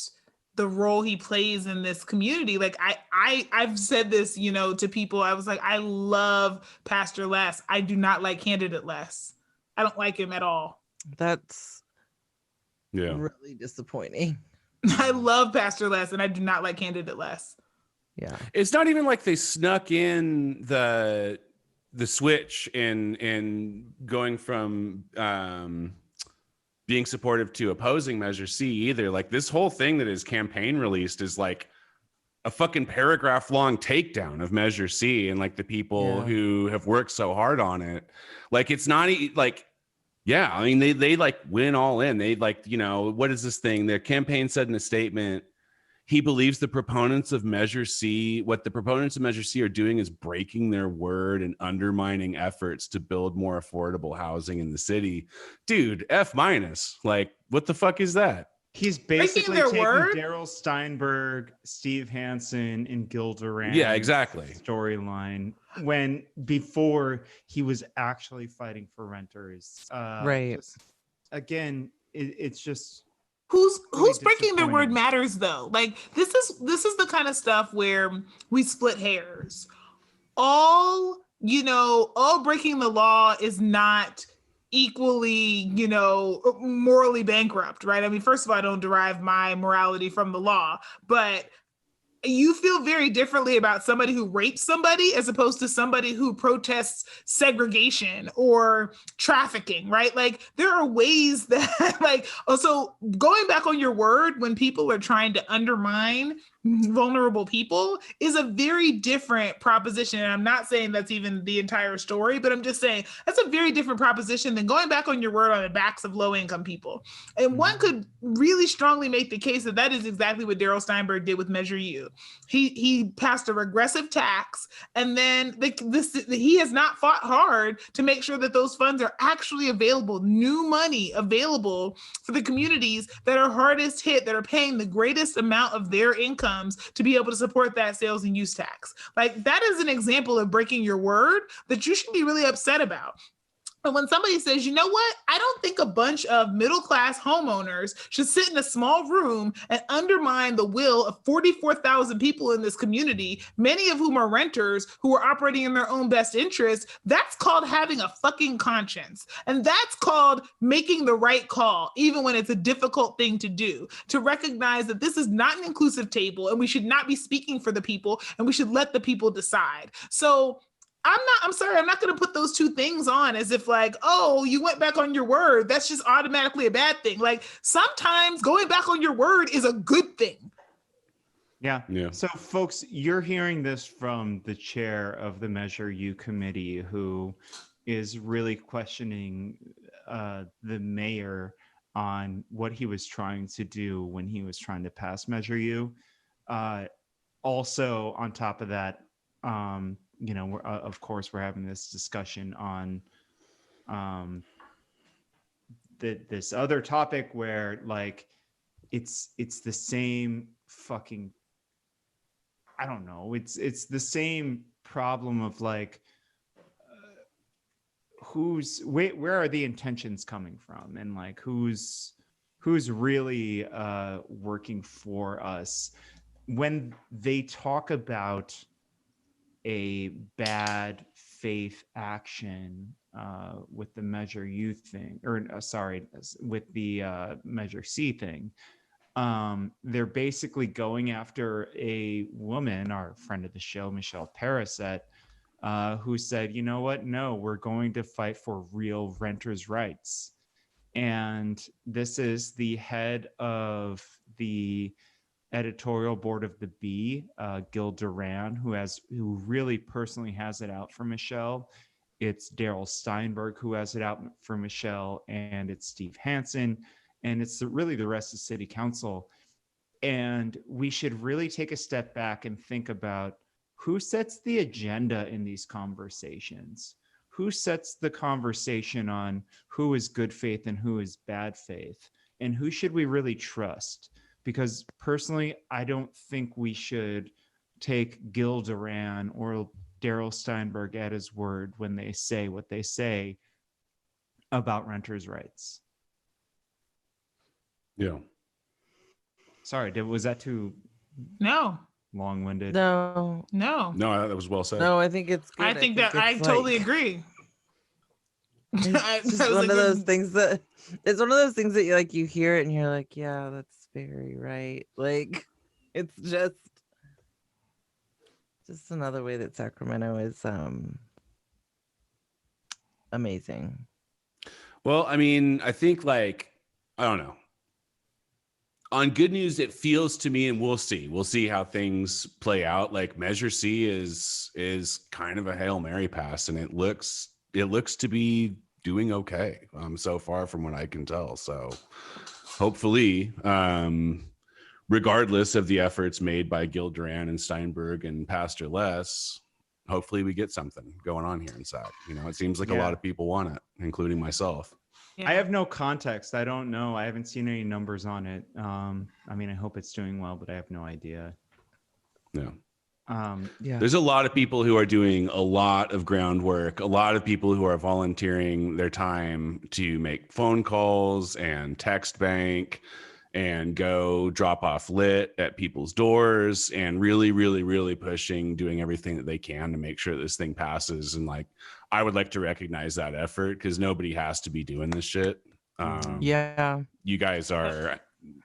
the role he plays in this community. Like I've said this, you know, to people. I was like, I love Pastor Les. I do not like candidate Les. I don't like him at all. That's Yeah. really disappointing. I love Pastor Les and I do not like candidate Les. Yeah. It's not even like they snuck in the switch in going from being supportive to opposing Measure C either. Like this whole thing that his campaign released is like a fucking paragraph long takedown of Measure C and like the people who have worked so hard on it. Like it's not like, yeah, I mean, they like went all in. They like, you know, what is this thing? Their campaign said in a statement, he believes the proponents of Measure C, what the proponents of Measure C are doing is breaking their word and undermining efforts to build more affordable housing in the city. Dude, F-. Like, what the fuck is that? He's basically their taking word? Daryl Steinberg, Steve Hansen, and Gil Duran. Yeah, exactly. Storyline when before he was actually fighting for renters. Right. Again, it's just Who's really breaking their word disappointing. matters though. Like this is the kind of stuff where we split hairs. All breaking the law is not equally, morally bankrupt, right? I mean, first of all, I don't derive my morality from the law, but you feel very differently about somebody who rapes somebody as opposed to somebody who protests segregation or trafficking, right? Like there are ways that like, also going back on your word when people are trying to undermine vulnerable people is a very different proposition. And I'm not saying that's even the entire story, but I'm just saying that's a very different proposition than going back on your word on the backs of low income people. And one could really strongly make the case that that is exactly what Daryl Steinberg did with Measure U. He passed a regressive tax, and then he has not fought hard to make sure that those funds are actually available, new money available for the communities that are hardest hit, that are paying the greatest amount of their incomes to be able to support that sales and use tax. Like that is an example of breaking your word that you should be really upset about. And when somebody says, you know what, I don't think a bunch of middle-class homeowners should sit in a small room and undermine the will of 44,000 people in this community, many of whom are renters who are operating in their own best interest, that's called having a fucking conscience. And that's called making the right call, even when it's a difficult thing to do, to recognize that this is not an inclusive table and we should not be speaking for the people and we should let the people decide. So I'm sorry, I'm not going to put those two things on as if like, oh, you went back on your word. That's just automatically a bad thing. Like sometimes going back on your word is a good thing. Yeah. Yeah. So folks, you're hearing this from the chair of the Measure U committee who is really questioning the mayor on what he was trying to do when he was trying to pass Measure U. Also, on top of that, of course, we're having this discussion on this other topic where like it's the same fucking, I don't know, it's the same problem of like where are the intentions coming from, and like who's really working for us when they talk about a bad faith action with the Measure U thing, or with the Measure C thing. They're basically going after a woman, our friend of the show, Michelle Parasette, who said, you know what? No, we're going to fight for real renters' rights. And this is the head of the editorial board of the Bee, Gil Duran, who really personally has it out for Michelle. It's Daryl Steinberg who has it out for Michelle, and it's Steve Hansen, and it's really the rest of City Council. And we should really take a step back and think about who sets the agenda in these conversations. who sets the conversation on who is good faith and who is bad faith, and who should we really trust? Because personally, I don't think we should take Gil Duran or Daryl Steinberg at his word when they say what they say about renters' rights. Yeah. Sorry, was that too No, long-winded? No, no. No, that was well said. no, I think it's good. I think that I it's totally like- agree. It's That just was one a of good- those things that it's one of those things that you like, you hear it and you're like, yeah, that's very right. Like, it's just another way that Sacramento is amazing. Well, I mean, I think like, I don't know. On good news, it feels to me, and we'll see how things play out. Like Measure C is kind of a Hail Mary pass, and it looks to be doing okay so far from what I can tell. So hopefully, regardless of the efforts made by Gil Duran and Steinberg and Pastor Les, hopefully we get something going on here in SAC. You know, it seems like a lot of people want it, including myself. Yeah. I have no context. I don't know. I haven't seen any numbers on it. I mean, I hope it's doing well, but I have no idea. Yeah. Yeah. There's a lot of people who are doing a lot of groundwork, a lot of people who are volunteering their time to make phone calls and text bank and go drop off lit at people's doors and really, really, really pushing, doing everything that they can to make sure this thing passes. And like, I would like to recognize that effort because nobody has to be doing this shit. Yeah. You guys are,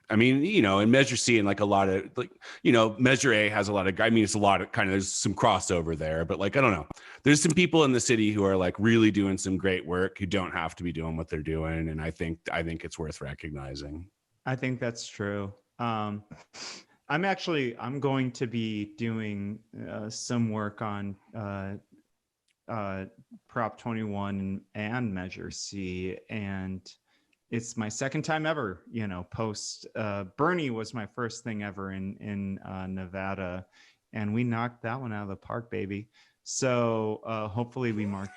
I mean, you know, in Measure C and like a lot of like, you know, Measure A has a lot of, I mean, it's a lot of kind of, there's some crossover there, but like, I don't know. There's some people in the city who are like really doing some great work who don't have to be doing what they're doing. And I think it's worth recognizing. I think that's true. I'm going to be doing some work on Prop 21 and Measure C, and it's my second time ever, you know, post Bernie was my first thing ever in Nevada, and we knocked that one out of the park, baby. So hopefully we knock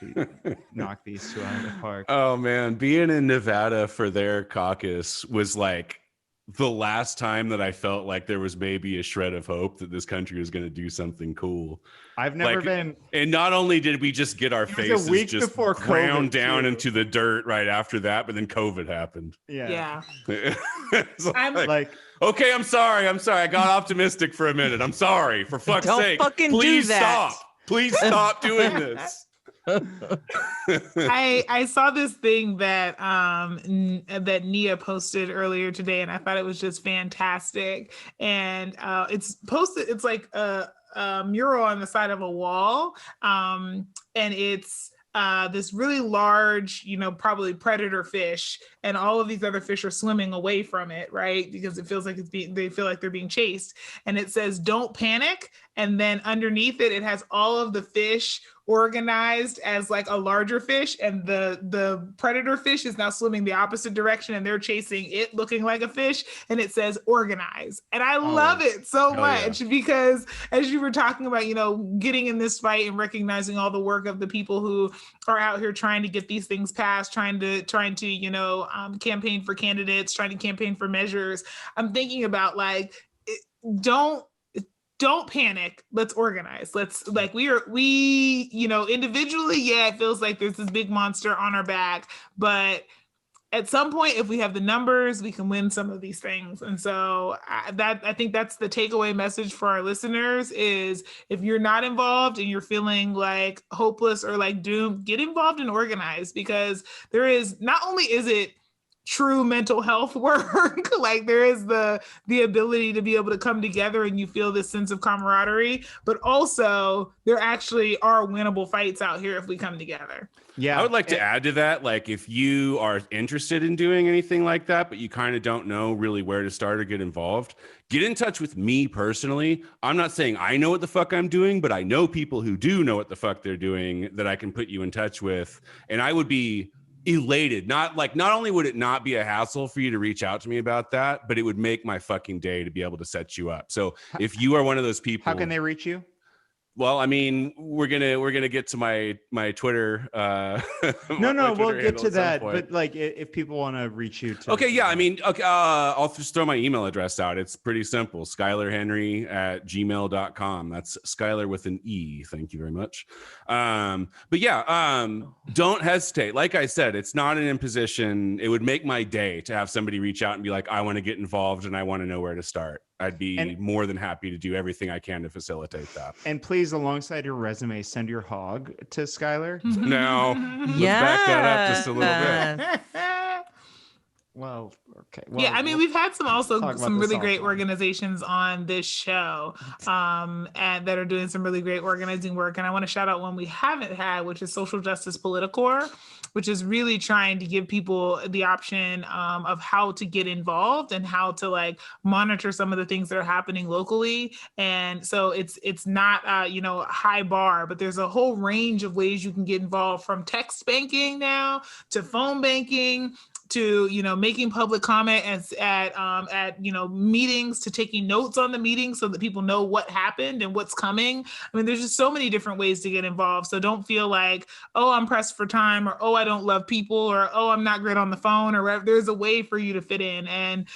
these two out of the park. Oh man, being in Nevada for their caucus was like the last time that I felt like there was maybe a shred of hope that this country was going to do something cool. I've never been. And not only did we just get our faces just ground down into the dirt right after that, but then COVID happened. Yeah. So I'm like, okay, I'm sorry. I got optimistic for a minute. I'm sorry. For fuck's Don't sake. fucking Please do that. stop. Please stop doing this. I saw this thing that that Nia posted earlier today, and I thought it was just fantastic. And it's posted. It's like a mural on the side of a wall, and it's this really large, you know, probably predator fish, and all of these other fish are swimming away from it, right? Because it feels like they feel like they're being chased. And it says, "Don't panic." And then underneath it, it has all of the fish organized as like a larger fish, and the predator fish is now swimming the opposite direction, and they're chasing it looking like a fish, and it says organize. And I love it so much because as you were talking about, you know, getting in this fight and recognizing all the work of the people who are out here trying to get these things passed, trying to you know, campaign for candidates, trying to campaign for measures. I'm thinking about like, don't panic. Let's organize. Let's like, we, you know, individually, yeah, it feels like there's this big monster on our back, but at some point, if we have the numbers, we can win some of these things. And so I think that's the takeaway message for our listeners is if you're not involved and you're feeling like hopeless or like doomed, get involved and organize, because there is, not only is it true mental health work, like there is the ability to be able to come together and you feel this sense of camaraderie, but also there actually are winnable fights out here if we come together. Yeah, I would like to add to that, like if you are interested in doing anything like that, but you kind of don't know really where to start or get involved, get in touch with me personally. I'm not saying I know what the fuck I'm doing, but I know people who do know what the fuck they're doing that I can put you in touch with. And I would be elated. Not only would it not be a hassle for you to reach out to me about that, but it would make my fucking day to be able to set you up. So if you are one of those people, how can they reach you? Well, I mean, we're gonna get to my Twitter. No, we'll get to that. But like, if people want to reach you, okay, yeah, I mean, okay, I'll just throw my email address out. It's pretty simple: SkylarHenry@gmail.com. That's Skylar with an E. Thank you very much. But yeah, don't hesitate. Like I said, it's not an imposition. It would make my day to have somebody reach out and be like, "I want to get involved and I want to know where to start." I'd be more than happy to do everything I can to facilitate that. And please, alongside your resume, send your hog to Skylar. Now, let's back that up just a little bit. Well, okay. Well, yeah, I mean, we've had some really great offline. organizations on this show, and that are doing some really great organizing work. And I want to shout out one we haven't had, which is Social Justice Politicore, which is really trying to give people the option of how to get involved and how to like monitor some of the things that are happening locally. And so it's not a high bar, but there's a whole range of ways you can get involved, from text banking now to phone banking, to making public comment at meetings, to taking notes on the meeting so that people know what happened and what's coming. I mean, there's just so many different ways to get involved. So don't feel like, oh, I'm pressed for time, or oh, I don't love people, or oh, I'm not great on the phone, or whatever. There's a way for you to fit in. And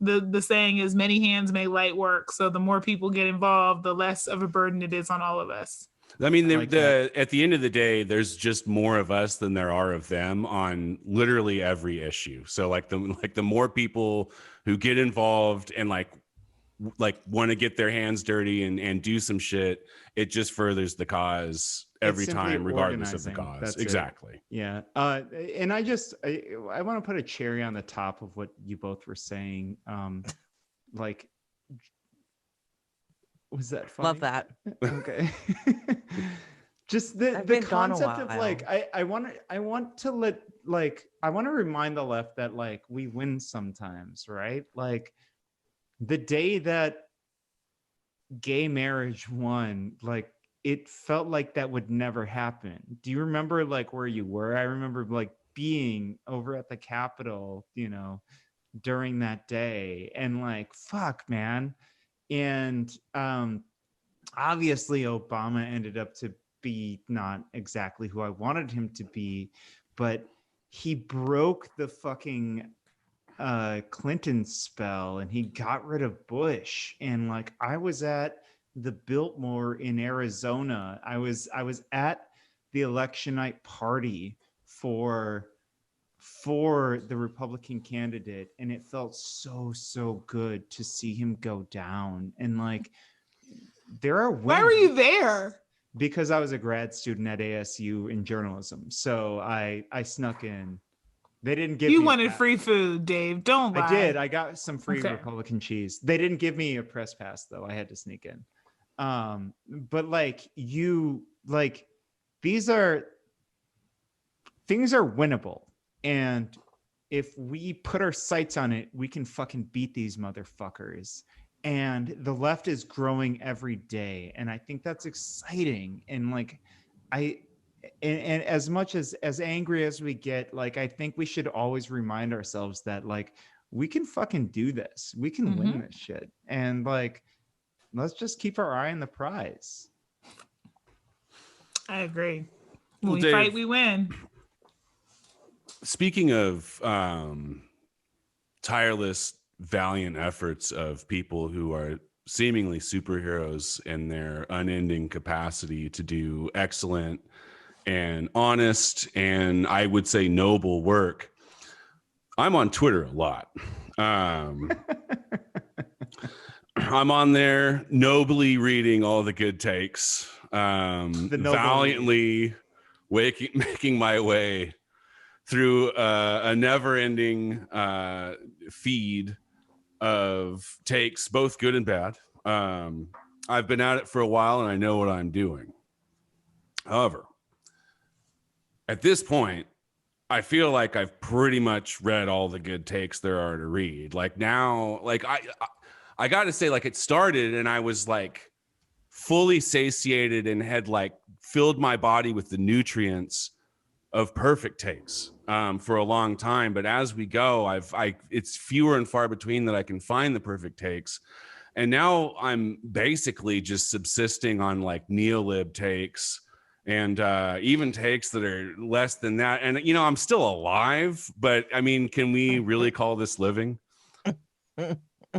the saying is, many hands make light work. So the more people get involved, the less of a burden it is on all of us. I mean, at the end of the day, there's just more of us than there are of them on literally every issue. So the more people who get involved and like want to get their hands dirty and do some shit, it just furthers the cause every time, regardless of the cause. That's exactly. Yeah. And I want to put a cherry on the top of what you both were saying. Was that funny? Love that. Okay. Just the concept of like, I want to remind the left that like we win sometimes, right? Like the day that gay marriage won, like it felt like that would never happen. Do you remember like where you were? I remember like being over at the Capitol, during that day, and like, fuck, man. And obviously Obama ended up to be not exactly who I wanted him to be, but he broke the fucking Clinton spell and he got rid of Bush. And like, I was at the Biltmore in Arizona. I was at the election night party for the Republican candidate, and it felt so good to see him go down. And like, there are women. Why were you there? Because I was a grad student at ASU in journalism, so I snuck in. They didn't give you me wanted free food, Dave. Don't lie. I did. I got some free Republican cheese. They didn't give me a press pass though. I had to sneak in. But like things are winnable. And if we put our sights on it, we can fucking beat these motherfuckers. And the left is growing every day. And I think that's exciting. And like, and as much as angry as we get, like, I think we should always remind ourselves that like, we can fucking do this. We can win this shit. And like, let's just keep our eye on the prize. I agree. When we fight, we win. Speaking of tireless, valiant efforts of people who are seemingly superheroes in their unending capacity to do excellent and honest and I would say noble work, I'm on Twitter a lot. I'm on there nobly reading all the good takes, valiantly making my way through a never-ending feed of takes, both good and bad. I've been at it for a while and I know what I'm doing. However, at this point, I feel like I've pretty much read all the good takes there are to read. Like now, like I got to say, like it started and I was like fully satiated and had like filled my body with the nutrients of perfect takes for a long time. But as we go, it's fewer and far between that I can find the perfect takes. And now I'm basically just subsisting on like neolib takes and even takes that are less than that. And, you know, I'm still alive, but I mean, can we really call this living?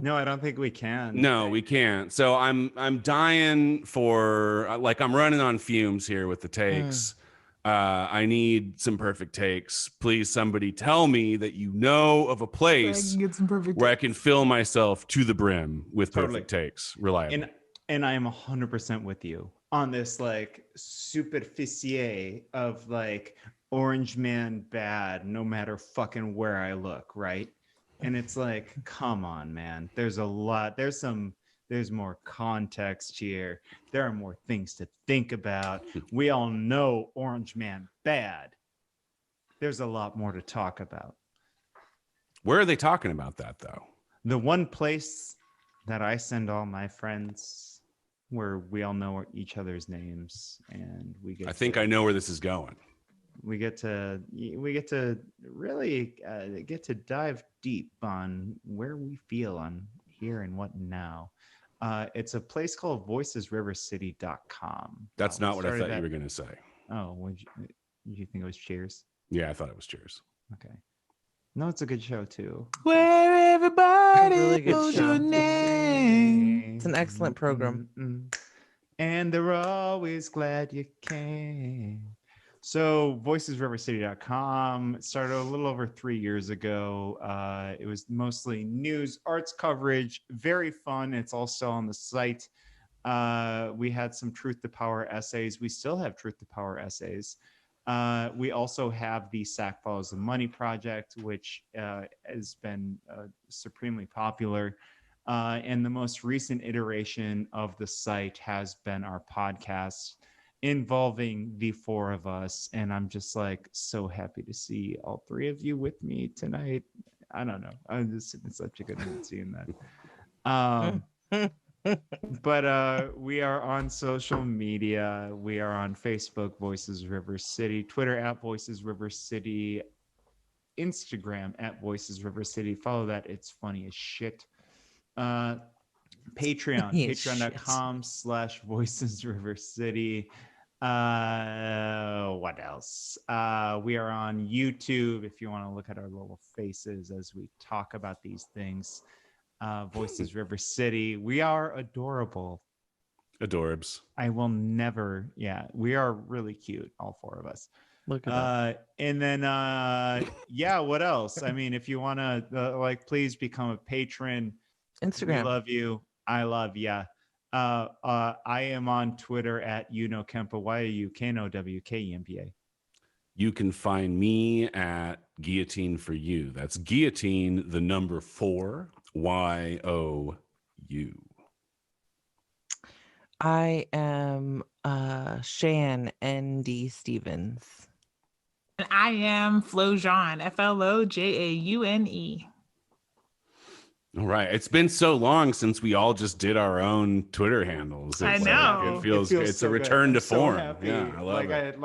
No, I don't think we can. No, we can't. So I'm dying for, like, I'm running on fumes here with the takes. I need some perfect takes. Please, somebody tell me that you know of a place I can get some perfect where I can fill myself to the brim with perfect Totally. takes, reliably. And I am 100% with you on this like superficie of like Orange Man bad no matter fucking where I look, right? And it's like, come on, man. There's a lot. There's more context here. There are more things to think about. We all know Orange Man bad. There's a lot more to talk about. Where are they talking about that, though? The one place that I send all my friends where we all know each other's names and we get I think I know where this is going. we get to really get to dive deep on where we feel on here and what now. It's a place called voicesrivercity.com. That's not what I thought you were going to say. Oh, did you think it was Cheers? Yeah, I thought it was Cheers. Okay. No, it's a good show too. Where everybody Really good knows show. your name. It's an excellent program. And they're always glad you came. So voicesrivercity.com started a little over 3 years ago. It was mostly news, arts coverage, very fun. It's all still on the site. We had some Truth to Power essays. We still have Truth to Power essays. We also have the Sack Follows the Money project, which has been supremely popular. And the most recent iteration of the site has been our podcast involving the four of us. And I'm just like so happy to see all three of you with me tonight. I don't know. I'm just in such a good mood seeing that. But we are on social media. We are on Facebook, Voices River City, Twitter at Voices River City, Instagram at Voices River City. Follow that. It's funny as shit. Patreon, patreon.com/Voices River City. What else? We are on YouTube if you want to look at our little faces as we talk about these things. Voices River City. We are adorable. Adorbs. I will never. Yeah, we are really cute, all four of us. Look at that. And then yeah, what else? I mean, if you want to like, please become a patron. Instagram. We love you. I love ya. I am on Twitter at Kempa. YUKNOWKEMPA. You can find me at Guillotine for You. That's Guillotine, the number 4, YOU. I am Shan ND Stevens. And I am Flojaune, FLOJAUNE. All right. It's been so long since we all just did our own Twitter handles. I It's know. it feels it's so a good. return I'm to so form. happy. Yeah, I love it.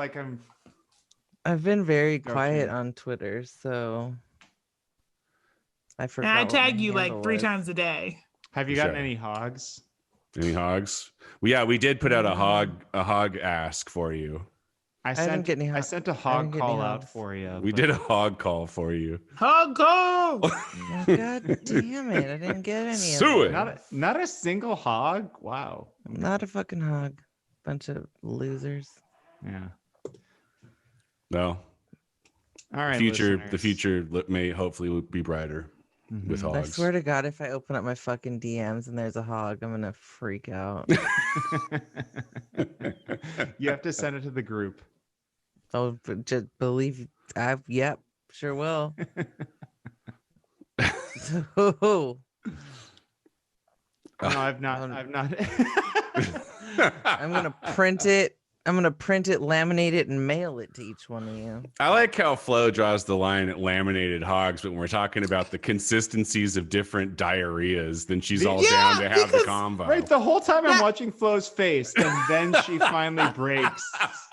I've been very Go quiet for it. on Twitter, so I And forgot. I what tag my you like handle 3 was. times a day. Have you gotten Sure. any hogs? Any hogs? Well, yeah, we did put out a hog ask for you. I haven't get any I ho- sent a I hog didn't get any call out hogs. for you. We but- did a hog call for you. Oh, go! Oh, God damn it. I didn't get any Sue of it. those. not a single hog. Wow. I'm not a fucking hog. Bunch of losers. Yeah. No. All right. The listeners. future may hopefully be brighter with Mhm. I hogs. swear to God, if I open up my fucking DMs and there's a hog, I'm gonna freak out. You have to send it to the group. Oh, but just believe yep, sure will. So, No, I've not. Um, I've not. I'm gonna print it. I'm gonna print it, laminate it, and mail it to each one of you. I like how Flo draws the line at laminated hogs, but when we're talking about the consistencies of different diarrheas, then she's all down to have the because- combo. Right, the whole time I'm watching Flo's face, and then she finally breaks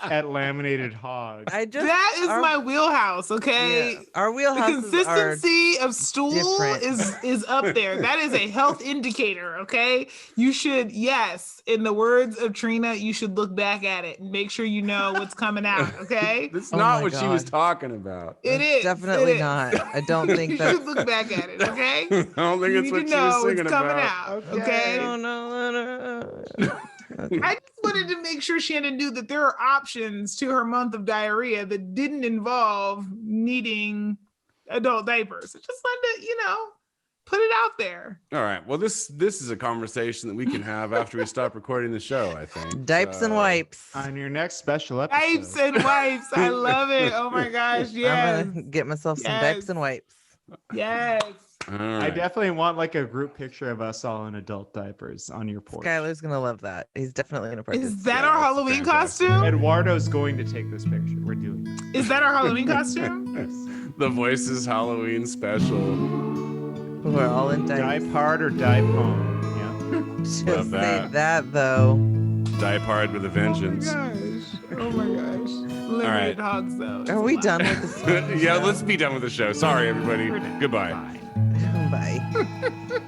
at laminated hog. That is my wheelhouse, okay? Yeah, our The wheelhouses consistency of stool different. is up there. That is a health indicator, okay? You should, yes, in the words of Trina, you should look back at it and make sure you know what's coming out, okay? That's Oh not my what she was God. talking about. It is definitely it is. not. I don't think You that's. should look back at it, okay? I don't think You it's need what to she was know singing what's coming about. out, Okay. okay? No. I just wanted to make sure Shannon knew that there are options to her month of diarrhea that didn't involve needing adult diapers. I just wanted to, put it out there. All right. Well, this is a conversation that we can have after we stop recording the show, I think. Dipes and wipes. On your next special episode. Wipes and wipes. I love it. Oh my gosh. Yes. I'm gonna get myself some Yes. dipes and wipes. Yes. All I right. definitely want like a group picture of us all in adult diapers on your porch. Skylar's gonna love that. He's definitely gonna participate. Is that Yeah, our that's Halloween fantastic. costume? Eduardo's going to take this picture. We're doing that. Is that our Halloween costume? The Voices Halloween special. We're all in Die dipes. hard or die home. Yeah. Just Love say that. that though. Die hard with a Oh vengeance. my gosh. Oh my gosh. Limited hogs though. It's Are a we lot. done with this? Yeah, let's be done with the show. Sorry, everybody. We're done. Goodbye. Bye. Bye.